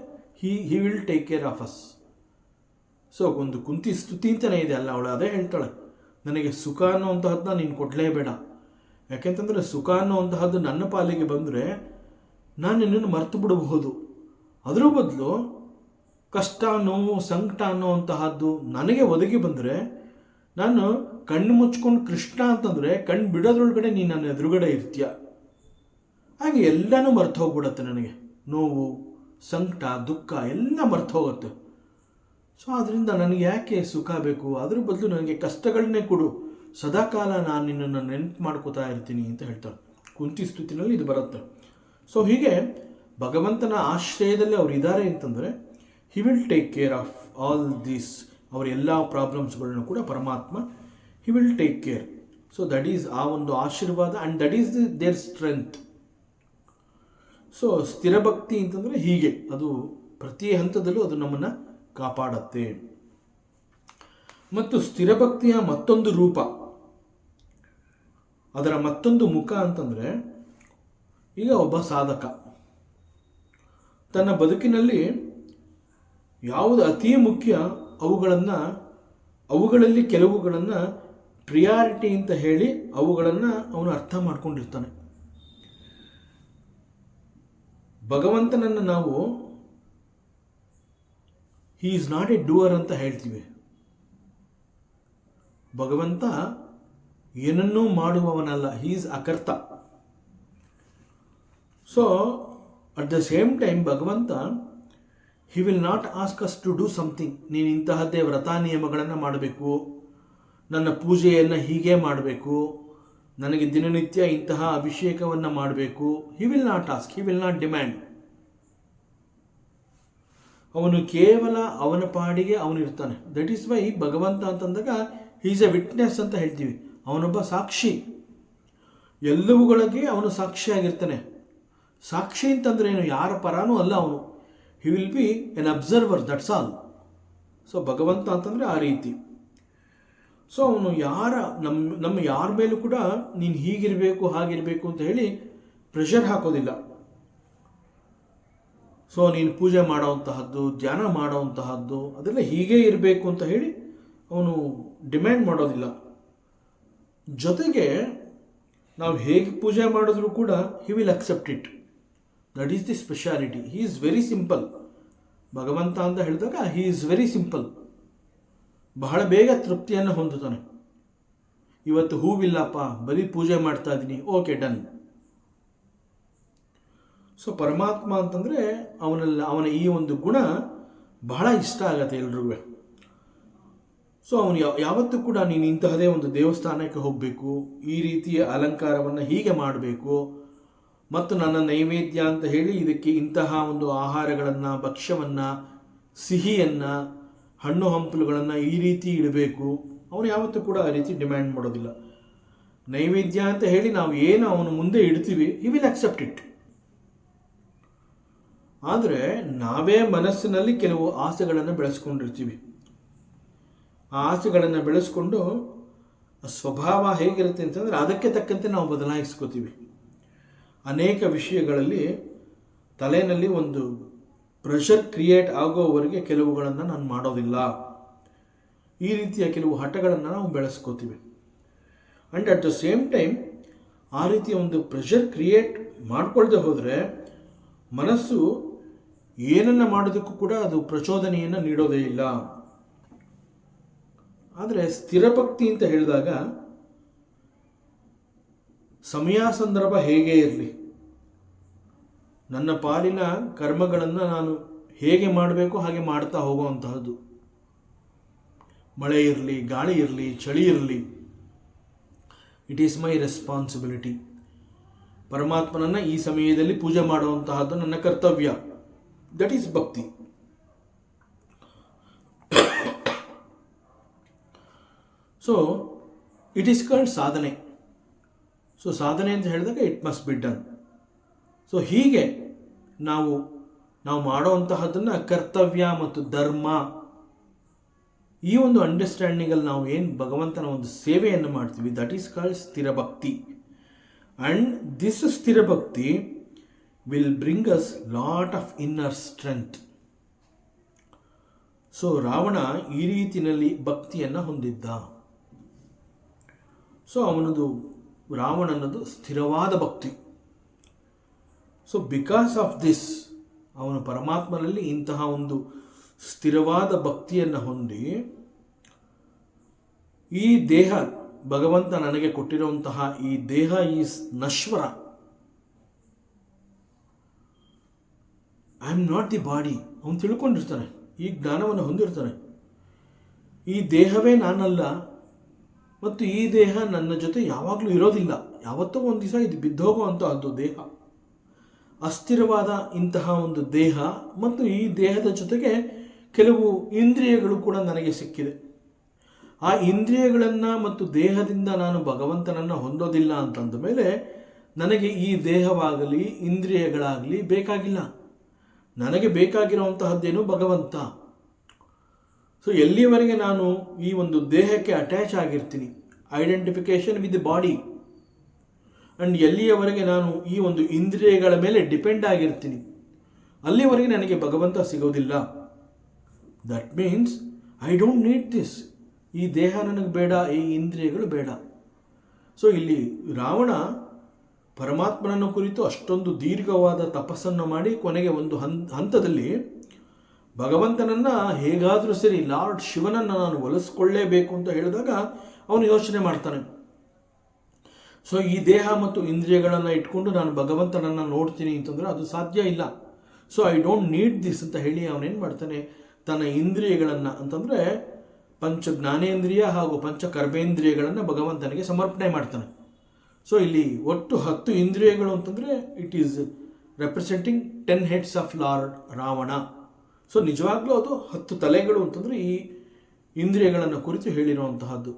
he will take care of us. So ಒಂದು ಕುಂತಿ ಸ್ತುತಿ ಅಂತಲೇ ಇದೆ ಅಲ್ಲ, ಅವಳು ಅದೇ ಹೇಳ್ತಾಳೆ, ನನಗೆ ಸುಖ ಅನ್ನೋವಂತಹದ್ದನ್ನ ನೀನು ಕೊಡಲೇಬೇಡ. ಯಾಕೆಂತಂದರೆ ಸುಖ ಅನ್ನೋವಂತಹದ್ದು ನನ್ನ ಪಾಲಿಗೆ ಬಂದರೆ ನಾನು ನಿನ್ನನ್ನು ಮರೆತು ಬಿಡಬಹುದು. ಅದರ ಬದಲು ಕಷ್ಟ, ನೋವು, ಸಂಕಟ ಅನ್ನೋವಂತಹದ್ದು ನನಗೆ ಒದಗಿ ಬಂದರೆ ನಾನು ಕಣ್ಣು ಮುಚ್ಕೊಂಡು ಕೃಷ್ಣ ಅಂತಂದರೆ ಕಣ್ಣು ಬಿಡೋದ್ರೊಳಗಡೆ ನೀನು ನನ್ನ ಎದುರುಗಡೆ ಇರ್ತೀಯ. ಹಾಗೆ ಎಲ್ಲನೂ ಮರ್ತು ಹೋಗ್ಬಿಡತ್ತೆ. ನನಗೆ ನೋವು, ಸಂಕಟ, ದುಃಖ ಎಲ್ಲ ಮರ್ತು ಹೋಗುತ್ತೆ. ಸೊ ಅದರಿಂದ ನನಗೆ ಯಾಕೆ ಸುಖ ಬೇಕು? ಅದ್ರ ಬದಲು ನನಗೆ ಕಷ್ಟಗಳನ್ನೇ ಕೊಡು, ಸದಾಕಾಲ ನಾನು ನಿನ್ನನ್ನು ನೆನಪು ಮಾಡ್ಕೋತಾ ಇರ್ತೀನಿ ಅಂತ ಹೇಳ್ತಾಳೆ. ಕುಂತಿ ಸ್ತುತಿನಲ್ಲಿ ಇದು ಬರುತ್ತೆ. ಸೊ ಹೀಗೆ ಭಗವಂತನ ಆಶ್ರಯದಲ್ಲಿ ಅವರು ಇದ್ದಾರೆ ಅಂತಂದರೆ he will take care of all these. ಅವರ ಎಲ್ಲ ಪ್ರಾಬ್ಲಮ್ಸ್ಗಳನ್ನು ಕೂಡ ಪರಮಾತ್ಮ he will take care. So that is ಆ ಒಂದು ಆಶೀರ್ವಾದ and that is their strength. So ಸ್ಥಿರಭಕ್ತಿ ಅಂತಂದರೆ ಹೀಗೆ ಅದು ಪ್ರತಿ ಹಂತದಲ್ಲೂ ಅದು ನಮ್ಮನ್ನು ಕಾಪಾಡತ್ತೆ. ಮತ್ತು ಸ್ಥಿರಭಕ್ತಿಯ ಮತ್ತೊಂದು ರೂಪ, ಅದರ ಮತ್ತೊಂದು ಮುಖ ಅಂತಂದರೆ, ಈಗ ಒಬ್ಬ ಸಾಧಕ ತನ್ನ ಬದುಕಿನಲ್ಲಿ ಯಾವುದು ಅತಿ ಮುಖ್ಯ ಅವುಗಳಲ್ಲಿ ಕೆಲವುಗಳನ್ನು ಪ್ರಿಯಾರಿಟಿ ಅಂತ ಹೇಳಿ ಅವುಗಳನ್ನು ಅವನು ಅರ್ಥ ಮಾಡ್ಕೊಂಡಿರ್ತಾನೆ. ಭಗವಂತನನ್ನು ನಾವು he is not a doer ಅಂತ ಹೇಳ್ತೀವಿ. ಭಗವಂತ ಏನನ್ನೂ ಮಾಡುವವನಲ್ಲ, ಹಿ ಈಸ್ ಅಕರ್ತ. So at the same time ಭಗವಂತ he will not ask us to do something. ನೀನು ಇಂತಹದ್ದೇ ವ್ರತ ನಿಯಮಗಳನ್ನು ಮಾಡಬೇಕು, ನನ್ನ ಪೂಜೆಯನ್ನು ಹೀಗೆ ಮಾಡಬೇಕು, ನನಗೆ ದಿನನಿತ್ಯ ಇಂತಹ ಅಭಿಷೇಕವನ್ನು ಮಾಡಬೇಕು. ಹಿ will not ask, he will not demand. ಅವನು ಕೇವಲ ಅವನ ಪಾಡಿಗೆ ಅವನು ಇರ್ತಾನೆ. ದಟ್ ಈಸ್ ವೈ ಭಗವಂತ ಅಂತಂದಾಗ ಹಿ ಈಸ್ ಎ ವಿಟ್ನೆಸ್ ಅಂತ ಹೇಳ್ತೀವಿ. ಅವನೊಬ್ಬ ಸಾಕ್ಷಿ, ಎಲ್ಲವುಗಳಿಗೆ ಅವನು ಸಾಕ್ಷಿಯಾಗಿರ್ತಾನೆ. ಸಾಕ್ಷಿ ಅಂತಂದ್ರೆ ಏನು? ಯಾರ ಪರಾನೂ ಅಲ್ಲ ಅವನು. ಹಿ will B N observer, that's all. So ಭಗವಂತ ಅಂತಂದರೆ ಆ ರೀತಿ. ಸೊ ಅವನು ನಮ್ಮ ಯಾರ ಮೇಲೂ ಕೂಡ ನೀನು ಹೀಗಿರಬೇಕು ಹಾಗಿರಬೇಕು ಅಂತ ಹೇಳಿ ಪ್ರೆಷರ್ ಹಾಕೋದಿಲ್ಲ. ಸೊ ನೀನು ಪೂಜೆ ಮಾಡೋವಂತಹದ್ದು, ಧ್ಯಾನ ಮಾಡೋವಂತಹದ್ದು ಅದೆಲ್ಲ ಹೀಗೇ ಇರಬೇಕು ಅಂತ ಹೇಳಿ ಅವನು ಡಿಮ್ಯಾಂಡ್ ಮಾಡೋದಿಲ್ಲ. ಜೊತೆಗೆ ನಾವು ಹೇಗೆ ಪೂಜೆ ಮಾಡಿದ್ರೂ ಕೂಡ he will accept it. That is the speciality. He is very simple. ಭಗವಂತ ಅಂತ ಹೇಳಿದಾಗ ಹಿ ಈಸ್ ವೆರಿ ಸಿಂಪಲ್. ಬಹಳ ಬೇಗ ತೃಪ್ತಿಯನ್ನು ಹೊಂದುತ್ತಾನೆ. ಇವತ್ತು ಹೂವಿಲ್ಲಪ್ಪ, ಬರೀ ಪೂಜೆ ಮಾಡ್ತಾ ಇದ್ದೀನಿ, ಓಕೆ ಡನ್. ಸೊ ಪರಮಾತ್ಮ ಅಂತಂದರೆ ಅವನ ಈ ಒಂದು ಗುಣ ಬಹಳ ಇಷ್ಟ ಆಗತ್ತೆ ಎಲ್ರಿಗೂ. ಸೊ ಅವನು ಯಾವತ್ತೂ ಕೂಡ ನೀನು ಇಂತಹದೇ ಒಂದು ದೇವಸ್ಥಾನಕ್ಕೆ ಹೋಗಬೇಕು, ಈ ರೀತಿಯ ಅಲಂಕಾರವನ್ನು ಹೀಗೆ ಮಾಡಬೇಕು, ಮತ್ತು ನನ್ನ ನೈವೇದ್ಯ ಅಂತ ಹೇಳಿ ಇದಕ್ಕೆ ಇಂತಹ ಒಂದು ಆಹಾರಗಳನ್ನು, ಭಕ್ಷ್ಯವನ್ನು, ಸಿಹಿಯನ್ನು, ಹಣ್ಣು ಹಂಪಲುಗಳನ್ನು ಈ ರೀತಿ ಇಡಬೇಕು, ಅವನು ಯಾವತ್ತೂ ಕೂಡ ಆ ರೀತಿ ಡಿಮ್ಯಾಂಡ್ ಮಾಡೋದಿಲ್ಲ. ನೈವೇದ್ಯ ಅಂತ ಹೇಳಿ ನಾವು ಏನು ಅವನು ಮುಂದೆ ಇಡ್ತೀವಿ, ಹಿ ವಿಲ್ ಅಕ್ಸೆಪ್ಟ್ ಇಟ್. ಆದರೆ ನಾವೇ ಮನಸ್ಸಿನಲ್ಲಿ ಕೆಲವು ಆಸೆಗಳನ್ನು ಬೆಳೆಸ್ಕೊಂಡಿರ್ತೀವಿ. ಆ ಆಸೆಗಳನ್ನು ಬೆಳೆಸ್ಕೊಂಡು ಸ್ವಭಾವ ಹೇಗಿರುತ್ತೆ ಅಂತಂದರೆ ಅದಕ್ಕೆ ತಕ್ಕಂತೆ ನಾವು ಬದಲಾಯಿಸ್ಕೋತೀವಿ. ಅನೇಕ ವಿಷಯಗಳಲ್ಲಿ ತಲೆಯಲ್ಲಿ ಒಂದು ಪ್ರೆಷರ್ ಕ್ರಿಯೇಟ್ ಆಗೋವರೆಗೆ ಕೆಲವುಗಳನ್ನು ನಾನು ಮಾಡೋದಿಲ್ಲ, ಈ ರೀತಿಯ ಕೆಲವು ಹಠಗಳನ್ನು ನಾವು ಬೆಳೆಸ್ಕೋತೀವಿ. And at the same time ಆ ರೀತಿಯ ಒಂದು ಪ್ರೆಷರ್ ಕ್ರಿಯೇಟ್ ಮಾಡ್ಕೊಳ್ದೆ ಹೋದರೆ ಮನಸ್ಸು ಏನನ್ನು ಮಾಡೋದಕ್ಕೂ ಕೂಡ ಅದು ಪ್ರಚೋದನೆಯನ್ನು ನೀಡೋದೇ ಇಲ್ಲ. ಆದರೆ ಸ್ಥಿರ ಭಕ್ತಿ ಅಂತ ಹೇಳಿದಾಗ ಸಮಯ ಸಂದರ್ಭ ಹೇಗೆ ಇರಲಿ, ನನ್ನ ಪಾಲಿನ ಕರ್ಮಗಳನ್ನು ನಾನು ಹೇಗೆ ಮಾಡಬೇಕು ಹಾಗೆ ಮಾಡ್ತಾ ಹೋಗುವಂತಹದ್ದು. ಮಳೆ ಇರಲಿ, ಗಾಳಿ ಇರಲಿ, ಚಳಿ ಇರಲಿ, ಇಟ್ ಈಸ್ ಮೈ ರೆಸ್ಪಾನ್ಸಿಬಿಲಿಟಿ. ಪರಮಾತ್ಮನನ್ನು ಈ ಸಮಯದಲ್ಲಿ ಪೂಜೆ ಮಾಡುವಂತಹದ್ದು ನನ್ನ ಕರ್ತವ್ಯ. ದಟ್ ಈಸ್ ಭಕ್ತಿ. ಸೊ ಇಟ್ ಈಸ್ ಕಾಲ್ಡ್ ಸಾಧನೆ. ಸೊ ಸಾಧನೆ ಅಂತ ಹೇಳಿದಾಗ it must be done. So ಹೀಗೆ ನಾವು ಮಾಡುವಂತಹದ್ದನ್ನು ಕರ್ತವ್ಯ ಮತ್ತು ಧರ್ಮ, ಈ ಒಂದು ಅಂಡರ್ಸ್ಟ್ಯಾಂಡಿಂಗಲ್ಲಿ ನಾವು ಏನು ಭಗವಂತನ ಒಂದು ಸೇವೆಯನ್ನು ಮಾಡ್ತೀವಿ, ದಟ್ ಈಸ್ ಕಾಲ್ಡ್ ಸ್ಥಿರ ಭಕ್ತಿ. ಆ್ಯಂಡ್ ದಿಸ್ ಸ್ಥಿರ ಭಕ್ತಿ will bring us lot of inner strength. So Ravana ಈ ರೀತಿಯಲ್ಲಿ ಭಕ್ತಿಯನ್ನು ಹೊಂದಿದ್ದ. ಸೊ ರಾವಣನದು ಸ್ಥಿರವಾದ ಭಕ್ತಿ. ಸೊ ಬಿಕಾಸ್ ಆಫ್ ದಿಸ್ ಅವನು ಪರಮಾತ್ಮನಲ್ಲಿ ಇಂತಹ ಒಂದು ಸ್ಥಿರವಾದ ಭಕ್ತಿಯನ್ನು ಹೊಂದಿ, ಈ ದೇಹ ಭಗವಂತ ನನಗೆ ಕೊಟ್ಟಿರುವಂತಹ ಈ ದೇಹ ಈಸ್ ನಶ್ವರ, I am not the body. ಅವನು ತಿಳ್ಕೊಂಡಿರ್ತಾನೆ, ಈ ಜ್ಞಾನವನ್ನು ಹೊಂದಿರ್ತಾನೆ. ಈ ದೇಹವೇ ನಾನಲ್ಲ, ಮತ್ತು ಈ ದೇಹ ನನ್ನ ಜೊತೆ ಯಾವಾಗಲೂ ಇರೋದಿಲ್ಲ. ಯಾವತ್ತೋ ಒಂದು ದಿವಸ ಇದು ಬಿದ್ದೋಗುವಂತಹದ್ದು ದೇಹ. ಅಸ್ಥಿರವಾದ ಇಂತಹ ಒಂದು ದೇಹ ಮತ್ತು ಈ ದೇಹದ ಜೊತೆಗೆ ಕೆಲವು ಇಂದ್ರಿಯಗಳು ಕೂಡ ನನಗೆ ಸಿಕ್ಕಿದೆ. ಆ ಇಂದ್ರಿಯಗಳನ್ನು ಮತ್ತು ದೇಹದಿಂದ ನಾನು ಭಗವಂತನನ್ನು ಹೊಂದೋದಿಲ್ಲ ಅಂತಂದ ಮೇಲೆ ನನಗೆ ಈ ದೇಹವಾಗಲಿ ಇಂದ್ರಿಯಗಳಾಗಲಿ ಬೇಕಾಗಿಲ್ಲ. ನನಗೆ ಬೇಕಾಗಿರುವಂತಹದ್ದೇನು ಭಗವಂತ. ಸೊ ಎಲ್ಲಿಯವರೆಗೆ ನಾನು ಈ ಒಂದು ದೇಹಕ್ಕೆ ಅಟ್ಯಾಚ್ ಆಗಿರ್ತೀನಿ, identification with the body, and ಎಲ್ಲಿಯವರೆಗೆ ನಾನು ಈ ಒಂದು ಇಂದ್ರಿಯಗಳ ಮೇಲೆ ಡಿಪೆಂಡ್ ಆಗಿರ್ತೀನಿ, ಅಲ್ಲಿವರೆಗೆ ನನಗೆ ಭಗವಂತ ಸಿಗೋದಿಲ್ಲ. That means I don't need this. ಈ ದೇಹ ನನಗೆ ಬೇಡ, ಈ ಇಂದ್ರಿಯಗಳು ಬೇಡ. ಸೊ ಇಲ್ಲಿ ರಾವಣ ಪರಮಾತ್ಮನನ್ನು ಕುರಿತು ಅಷ್ಟೊಂದು ದೀರ್ಘವಾದ ತಪಸ್ಸನ್ನು ಮಾಡಿ ಕೊನೆಗೆ ಒಂದು ಹಂತದಲ್ಲಿ ಭಗವಂತನನ್ನು ಹೇಗಾದರೂ ಸರಿ ಲಾರ್ಡ್ ಶಿವನನ್ನು ನಾನು ಒಲಿಸ್ಕೊಳ್ಳೇಬೇಕು ಅಂತ ಹೇಳಿದಾಗ ಅವನು ಯೋಚನೆ ಮಾಡ್ತಾನೆ. ಸೊ ಈ ದೇಹ ಮತ್ತು ಇಂದ್ರಿಯಗಳನ್ನು ಇಟ್ಕೊಂಡು ನಾನು ಭಗವಂತನನ್ನು ನೋಡ್ತೀನಿ ಅಂತಂದರೆ ಅದು ಸಾಧ್ಯ ಇಲ್ಲ. So I don't need this ಅಂತ ಹೇಳಿ ಅವನೇನು ಮಾಡ್ತಾನೆ, ತನ್ನ ಇಂದ್ರಿಯಗಳನ್ನು ಅಂತಂದರೆ ಪಂಚ ಜ್ಞಾನೇಂದ್ರಿಯ ಹಾಗೂ ಪಂಚ ಕರ್ಮೇಂದ್ರಿಯಗಳನ್ನು ಭಗವಂತನಿಗೆ ಸಮರ್ಪಣೆ ಮಾಡ್ತಾನೆ. ಸೊ ಇಲ್ಲಿ ಒಟ್ಟು 10 ಇಂದ್ರಿಯಗಳು ಅಂತಂದರೆ it is representing 10 heads of lord Ravana. So ನಿಜವಾಗ್ಲೂ ಅದು 10 ತಲೆಗಳು ಅಂತಂದರೆ ಈ ಇಂದ್ರಿಯಗಳನ್ನು ಕುರಿತು ಹೇಳಿರುವಂತಹದ್ದು.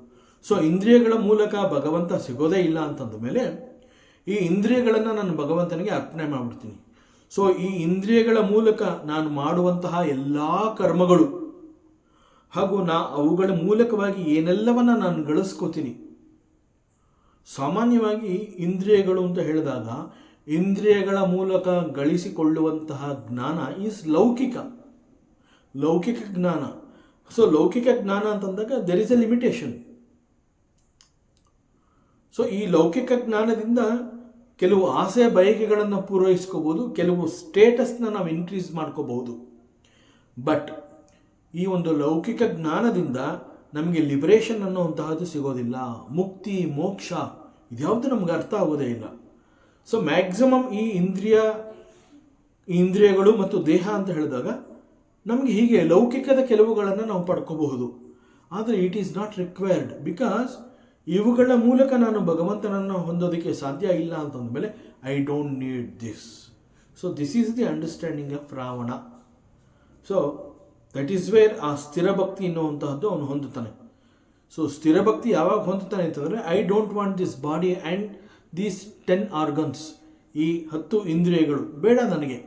ಸೊ ಇಂದ್ರಿಯಗಳ ಮೂಲಕ ಭಗವಂತ ಸಿಗೋದೇ ಇಲ್ಲ ಅಂತಂದ ಮೇಲೆ ಈ ಇಂದ್ರಿಯಗಳನ್ನು ನಾನು ಭಗವಂತನಿಗೆ ಅರ್ಪಣೆ ಮಾಡಿಬಿಡ್ತೀನಿ. ಸೊ ಈ ಇಂದ್ರಿಯಗಳ ಮೂಲಕ ನಾನು ಮಾಡುವಂತಹ ಎಲ್ಲ ಕರ್ಮಗಳು ಹಾಗೂ ಅವುಗಳ ಮೂಲಕವಾಗಿ ಏನೆಲ್ಲವನ್ನ ನಾನು ಗಳಿಸ್ಕೋತೀನಿ. ಸಾಮಾನ್ಯವಾಗಿ ಇಂದ್ರಿಯಗಳು ಅಂತ ಹೇಳಿದಾಗ ಇಂದ್ರಿಯಗಳ ಮೂಲಕ ಗಳಿಸಿಕೊಳ್ಳುವಂತಹ ಜ್ಞಾನ ಈಸ್ ಲೌಕಿಕ ಜ್ಞಾನ. ಸೊ ಲೌಕಿಕ ಜ್ಞಾನ ಅಂತಂದಾಗ there is A limitation. So ಈ ಲೌಕಿಕ ಜ್ಞಾನದಿಂದ ಕೆಲವು ಆಸೆ ಬಯಕೆಗಳನ್ನು ಪೂರೈಸ್ಕೋಬೋದು, ಕೆಲವು ಸ್ಟೇಟಸ್ನ ನಾವು ಇನ್ಕ್ರೀಸ್ ಮಾಡ್ಕೋಬಹುದು. ಬಟ್ ಈ ಒಂದು ಲೌಕಿಕ ಜ್ಞಾನದಿಂದ ನಮಗೆ ಲಿಬರೇಷನ್ ಅನ್ನುವಂತಹದ್ದು ಸಿಗೋದಿಲ್ಲ. ಮುಕ್ತಿ, ಮೋಕ್ಷ ಇದ್ಯಾವುದು ನಮ್ಗೆ ಅರ್ಥ ಆಗೋದೇ ಇಲ್ಲ. ಸೊ ಮ್ಯಾಕ್ಸಿಮಮ್ ಈ ಇಂದ್ರಿಯಗಳು ಮತ್ತು ದೇಹ ಅಂತ ಹೇಳಿದಾಗ ನಮಗೆ ಹೀಗೆ ಲೌಕಿಕದ ಕೆಲವುಗಳನ್ನು ನಾವು ಪಡ್ಕೋಬಹುದು. ಆದರೆ it is not required, because ಇವುಗಳ ಮೂಲಕ ನಾನು ಭಗವಂತನನ್ನು ಹೊಂದೋದಕ್ಕೆ ಸಾಧ್ಯ ಇಲ್ಲ ಅಂತಂದಮೇಲೆ I don't need this. So this is the understanding of Ravana. So that is where ಆ ಸ್ಥಿರ ಭಕ್ತಿ ಎನ್ನುವಂತಹದ್ದು ಅವನು ಹೊಂದುತ್ತಾನೆ. ಸೊ ಸ್ಥಿರ ಭಕ್ತಿ ಯಾವಾಗ ಹೊಂದುತ್ತಾನೆ ಅಂತಂದರೆ, I don't want this body and these 10 organs, ಈ 10 ಇಂದ್ರಿಯಗಳು ಬೇಡ ನನಗೆ.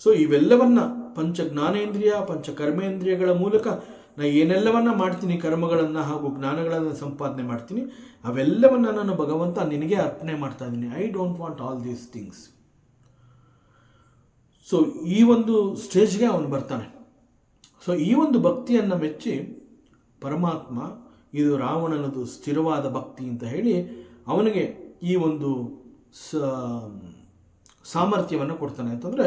ಸೊ ಇವೆಲ್ಲವನ್ನ ಪಂಚ ಜ್ಞಾನೇಂದ್ರಿಯ, ಪಂಚ ಕರ್ಮೇಂದ್ರಿಯಗಳ ಮೂಲಕ ನಾನು ಏನೆಲ್ಲವನ್ನ ಮಾಡ್ತೀನಿ, ಕರ್ಮಗಳನ್ನು ಹಾಗೂ ಜ್ಞಾನಗಳನ್ನು ಸಂಪಾದನೆ ಮಾಡ್ತೀನಿ, ಅವೆಲ್ಲವನ್ನ ನಾನು ಭಗವಂತ ನಿನಗೆ ಅರ್ಪಣೆ ಮಾಡ್ತಾ ಇದ್ದೀನಿ. I don't want all these things. So ಈ ಒಂದು ಸ್ಟೇಜ್ಗೆ ಅವನು ಬರ್ತಾನೆ. ಸೊ ಈ ಒಂದು ಭಕ್ತಿಯನ್ನು ಮೆಚ್ಚಿ ಪರಮಾತ್ಮ ಇದು ರಾವಣನದು ಸ್ಥಿರವಾದ ಭಕ್ತಿ ಅಂತ ಹೇಳಿ ಅವನಿಗೆ ಈ ಒಂದು ಸಾಮರ್ಥ್ಯವನ್ನು ಕೊಡ್ತಾನೆ. ಅಂತಂದರೆ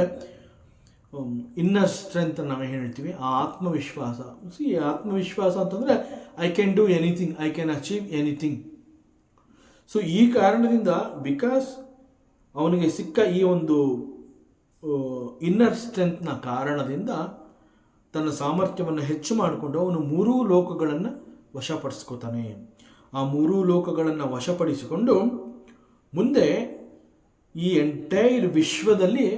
ಇನ್ನರ್ ಸ್ಟ್ರೆಂತ್ ನಾವು ಹೇಳ್ತೀವಿ, ಆ ಆತ್ಮವಿಶ್ವಾಸ. ಆತ್ಮವಿಶ್ವಾಸ ಅಂತಂದರೆ I can do anything, I can achieve anything. So ಈ ಕಾರಣದಿಂದ ಬಿಕಾಸ್ ಅವನಿಗೆ ಸಿಕ್ಕ ಈ ಒಂದು ಇನ್ನರ್ ಸ್ಟ್ರೆಂತ್ನ ಕಾರಣದಿಂದ ತನ್ನ ಸಾಮರ್ಥ್ಯವನ್ನು ಹೆಚ್ಚು ಮಾಡಿಕೊಂಡು ಅವನು 3 ಲೋಕಗಳನ್ನು ವಶಪಡಿಸ್ಕೋತಾನೆ. ಆ 3 ಲೋಕಗಳನ್ನು ವಶಪಡಿಸಿಕೊಂಡು ಮುಂದೆ ಈ ಎಂಟೈರ್ ವಿಶ್ವದಲ್ಲಿ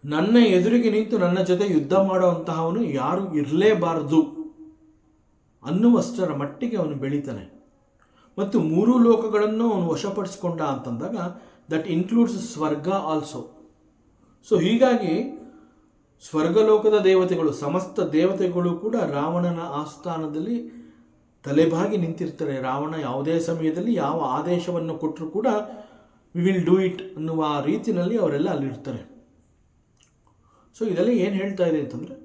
ನನ್ನ ಎದುರಿಗೆ ನಿಂತು ನನ್ನ ಜೊತೆ ಯುದ್ಧ ಮಾಡುವಂತಹವನು ಯಾರು ಇರಲೇಬಾರದು ಅನ್ನುವಷ್ಟರ ಮಟ್ಟಿಗೆ ಅವನು ಬೆಳೀತಾನೆ. ಮತ್ತು 3 ಲೋಕಗಳನ್ನು ಅವನು ವಶಪಡಿಸಿಕೊಂಡ ಅಂತಂದಾಗ ದಟ್ ಇನ್ಕ್ಲೂಡ್ಸ್ ಸ್ವರ್ಗ ಆಲ್ಸೋ. ಸೊ ಹೀಗಾಗಿ ಸ್ವರ್ಗಲೋಕದ ದೇವತೆಗಳು, ಸಮಸ್ತ ದೇವತೆಗಳು ಕೂಡ ರಾವಣನ ಆಸ್ಥಾನದಲ್ಲಿ ತಲೆಬಾಗಿ ನಿಂತಿರ್ತಾರೆ. ರಾವಣ ಯಾವುದೇ ಸಮಯದಲ್ಲಿ ಯಾವ ಆದೇಶವನ್ನು ಕೊಟ್ಟರೂ ಕೂಡ ವಿ ವಿಲ್ ಡೂ ಇಟ್ ಅನ್ನುವ ರೀತಿಯಲ್ಲಿ ಅವರೆಲ್ಲ ಅಲ್ಲಿರ್ತಾರೆ. ಸೊ ಇದೆಲ್ಲ ಏನು ಹೇಳ್ತಾ ಇದೆ ಅಂತಂದರೆ,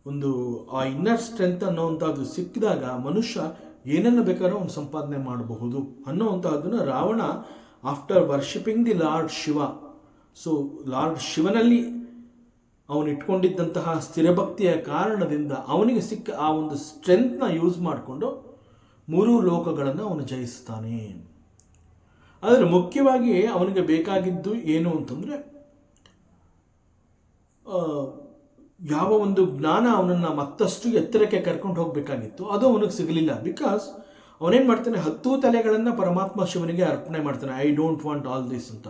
ಒಂದು ಆ ಇನ್ನರ್ ಸ್ಟ್ರೆಂತ್ ಅನ್ನೋವಂಥದ್ದು ಸಿಕ್ಕಿದಾಗ ಮನುಷ್ಯ ಏನನ್ನು ಬೇಕಾದ್ರೂ ಅವನು ಸಂಪಾದನೆ ಮಾಡಬಹುದು ಅನ್ನೋವಂಥದ್ದನ್ನು Ravana after worshipping the Lord Shiva, so Lord ಶಿವನಲ್ಲಿ ಅವನು ಇಟ್ಕೊಂಡಿದ್ದಂತಹ ಸ್ಥಿರಭಕ್ತಿಯ ಕಾರಣದಿಂದ ಅವನಿಗೆ ಸಿಕ್ಕ ಆ ಒಂದು ಸ್ಟ್ರೆಂತ್ನ ಯೂಸ್ ಮಾಡಿಕೊಂಡು 3 ಲೋಕಗಳನ್ನು ಅವನು ಜಯಿಸ್ತಾನೆ. ಆದರೆ ಮುಖ್ಯವಾಗಿ ಅವನಿಗೆ ಬೇಕಾಗಿದ್ದು ಏನು ಅಂತಂದರೆ, ಯಾವ ಒಂದು ಜ್ಞಾನ ಅವನನ್ನು ಮತ್ತಷ್ಟು ಎತ್ತರಕ್ಕೆ ಕರ್ಕೊಂಡು ಹೋಗಬೇಕಾಗಿತ್ತು ಅದು ಅವನಿಗೆ ಸಿಗಲಿಲ್ಲ. ಬಿಕಾಸ್ ಅವನೇನು ಮಾಡ್ತಾನೆ, 10 ತಲೆಗಳನ್ನು ಪರಮಾತ್ಮ ಶಿವನಿಗೆ ಅರ್ಪಣೆ ಮಾಡ್ತಾನೆ. I don't want all this ಅಂತ.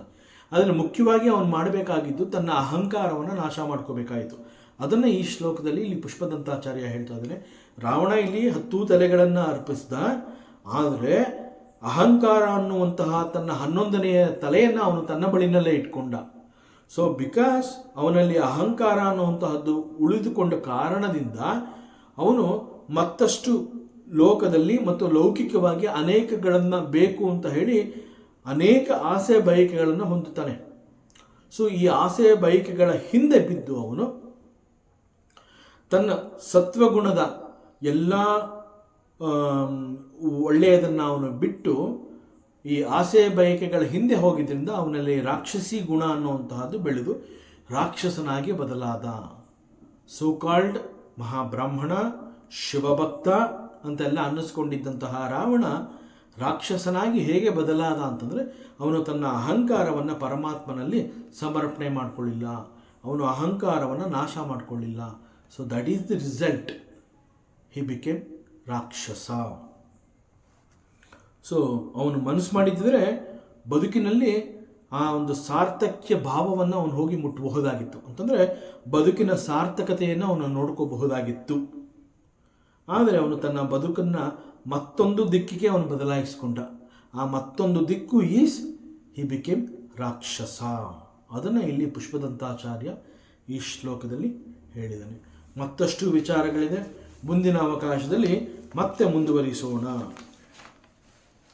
ಆದರೆ ಮುಖ್ಯವಾಗಿ ಅವನು ಮಾಡಬೇಕಾಗಿದ್ದು ತನ್ನ ಅಹಂಕಾರವನ್ನು ನಾಶ ಮಾಡ್ಕೋಬೇಕಾಯಿತು. ಅದನ್ನು ಈ ಶ್ಲೋಕದಲ್ಲಿ ಇಲ್ಲಿ ಪುಷ್ಪದಂತಾಚಾರ್ಯ ಹೇಳ್ತಾ ಇದ್ದಾನೆ. ರಾವಣ ಇಲ್ಲಿ 10 ತಲೆಗಳನ್ನು ಅರ್ಪಿಸಿದ, ಆದರೆ ಅಹಂಕಾರ ಅನ್ನುವಂತಹ ತನ್ನ 11ನೆಯ ತಲೆಯನ್ನು ಅವನು ತನ್ನ ಬಳಿನಲ್ಲೇ ಇಟ್ಕೊಂಡ. ಸೊ ಬಿಕಾಸ್ ಅವನಲ್ಲಿ ಅಹಂಕಾರ ಅನ್ನುವಂತಹದ್ದು ಉಳಿದುಕೊಂಡ ಕಾರಣದಿಂದ ಅವನು ಮತ್ತಷ್ಟು ಲೋಕದಲ್ಲಿ ಮತ್ತು ಲೌಕಿಕವಾಗಿ ಅನೇಕಗಳನ್ನು ಬೇಕು ಅಂತ ಹೇಳಿ ಅನೇಕ ಆಸೆ ಬಯಕೆಗಳನ್ನು ಹೊಂದುತ್ತಾನೆ. ಸೊ ಈ ಆಸೆ ಬಯಕೆಗಳ ಹಿಂದೆ ಬಿದ್ದು ಅವನು ತನ್ನ ಸತ್ವಗುಣದ ಎಲ್ಲ ಒಳ್ಳೆಯದನ್ನು ಅವನು ಬಿಟ್ಟು ಈ ಆಸೆ ಬಯಕೆಗಳ ಹಿಂದೆ ಹೋಗಿದ್ದರಿಂದ ಅವನಲ್ಲಿ ರಾಕ್ಷಸಿ ಗುಣ ಅನ್ನುವಂತಹದ್ದು ಬೆಳೆದು ರಾಕ್ಷಸನಾಗಿ ಬದಲಾದ. ಸೋ ಕಾಲ್ಡ್ ಮಹಾಬ್ರಾಹ್ಮಣ, ಶಿವಭಕ್ತ ಅಂತೆಲ್ಲ ಅನ್ನಿಸ್ಕೊಂಡಿದ್ದಂತಹ ರಾವಣ ರಾಕ್ಷಸನಾಗಿ ಹೇಗೆ ಬದಲಾದ ಅಂತಂದರೆ, ಅವನು ತನ್ನ ಅಹಂಕಾರವನ್ನು ಪರಮಾತ್ಮನಲ್ಲಿ ಸಮರ್ಪಣೆ ಮಾಡಿಕೊಳ್ಳಿಲ್ಲ, ಅವನು ಅಹಂಕಾರವನ್ನು ನಾಶ ಮಾಡಿಕೊಳ್ಳಿಲ್ಲ. So that is the result, he became ರಾಕ್ಷಸ. ಸೊ ಅವನು ಮನಸ್ಸು ಮಾಡಿದ್ದರೆ ಬದುಕಿನಲ್ಲಿ ಆ ಒಂದು ಸಾರ್ಥಕ್ಯ ಭಾವವನ್ನು ಅವನು ಹೋಗಿ ಮುಟ್ಟಬಹುದಾಗಿತ್ತು. ಅಂತಂದರೆ ಬದುಕಿನ ಸಾರ್ಥಕತೆಯನ್ನು ಅವನು ನೋಡ್ಕೋಬಹುದಾಗಿತ್ತು. ಆದರೆ ಅವನು ತನ್ನ ಬದುಕನ್ನು ಮತ್ತೊಂದು ದಿಕ್ಕಿಗೆ ಅವನು ಬದಲಾಯಿಸಿಕೊಂಡ. ಆ ಮತ್ತೊಂದು ದಿಕ್ಕು ಈಸ್ ಹಿ ಬಿಕೇಮ್ ರಾಕ್ಷಸ. ಅದನ್ನು ಇಲ್ಲಿ ಪುಷ್ಪದಂತಾಚಾರ್ಯ ಈ ಶ್ಲೋಕದಲ್ಲಿ ಹೇಳಿದ್ದಾನೆ. ಮತ್ತಷ್ಟು ವಿಚಾರಗಳಿದೆ, ಮುಂದಿನ ಅವಕಾಶದಲ್ಲಿ ಮತ್ತೆ ಮುಂದುವರಿಸೋಣ.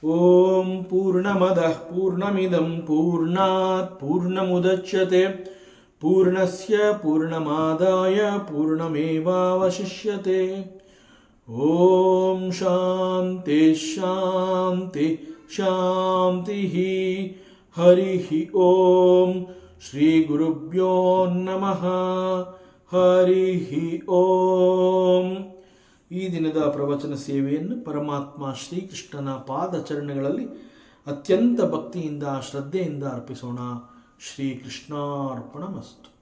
ಓಂ ಪೂರ್ಣಮದಃ ಪೂರ್ಣಮಿದಂ ಪೂರ್ಣಾತ್ ಪೂರ್ಣಮುದಚ್ಯತೆ ಪೂರ್ಣಸ್ಯ ಪೂರ್ಣಮಾದಾಯ ಪೂರ್ಣಮೇವಾವಶಿಷ್ಯತೆ. ಓಂ ಶಾಂತಿ ಶಾಂತಿ ಶಾಂತಿ. ಹರಿ ಓಂ. ಶ್ರೀ ಗುರುಭ್ಯೋ ನಮಃ. ಹರಿ ಓಂ. ಈ ದಿನದ ಪ್ರವಚನ ಸೇವೆಯನ್ನು ಪರಮಾತ್ಮ ಶ್ರೀಕೃಷ್ಣನ ಪಾದಚರಣಗಳಲ್ಲಿ ಅತ್ಯಂತ ಭಕ್ತಿಯಿಂದ ಶ್ರದ್ಧೆಯಿಂದ ಅರ್ಪಿಸೋಣ. ಶ್ರೀಕೃಷ್ಣಾರ್ಪಣಮಸ್ತು.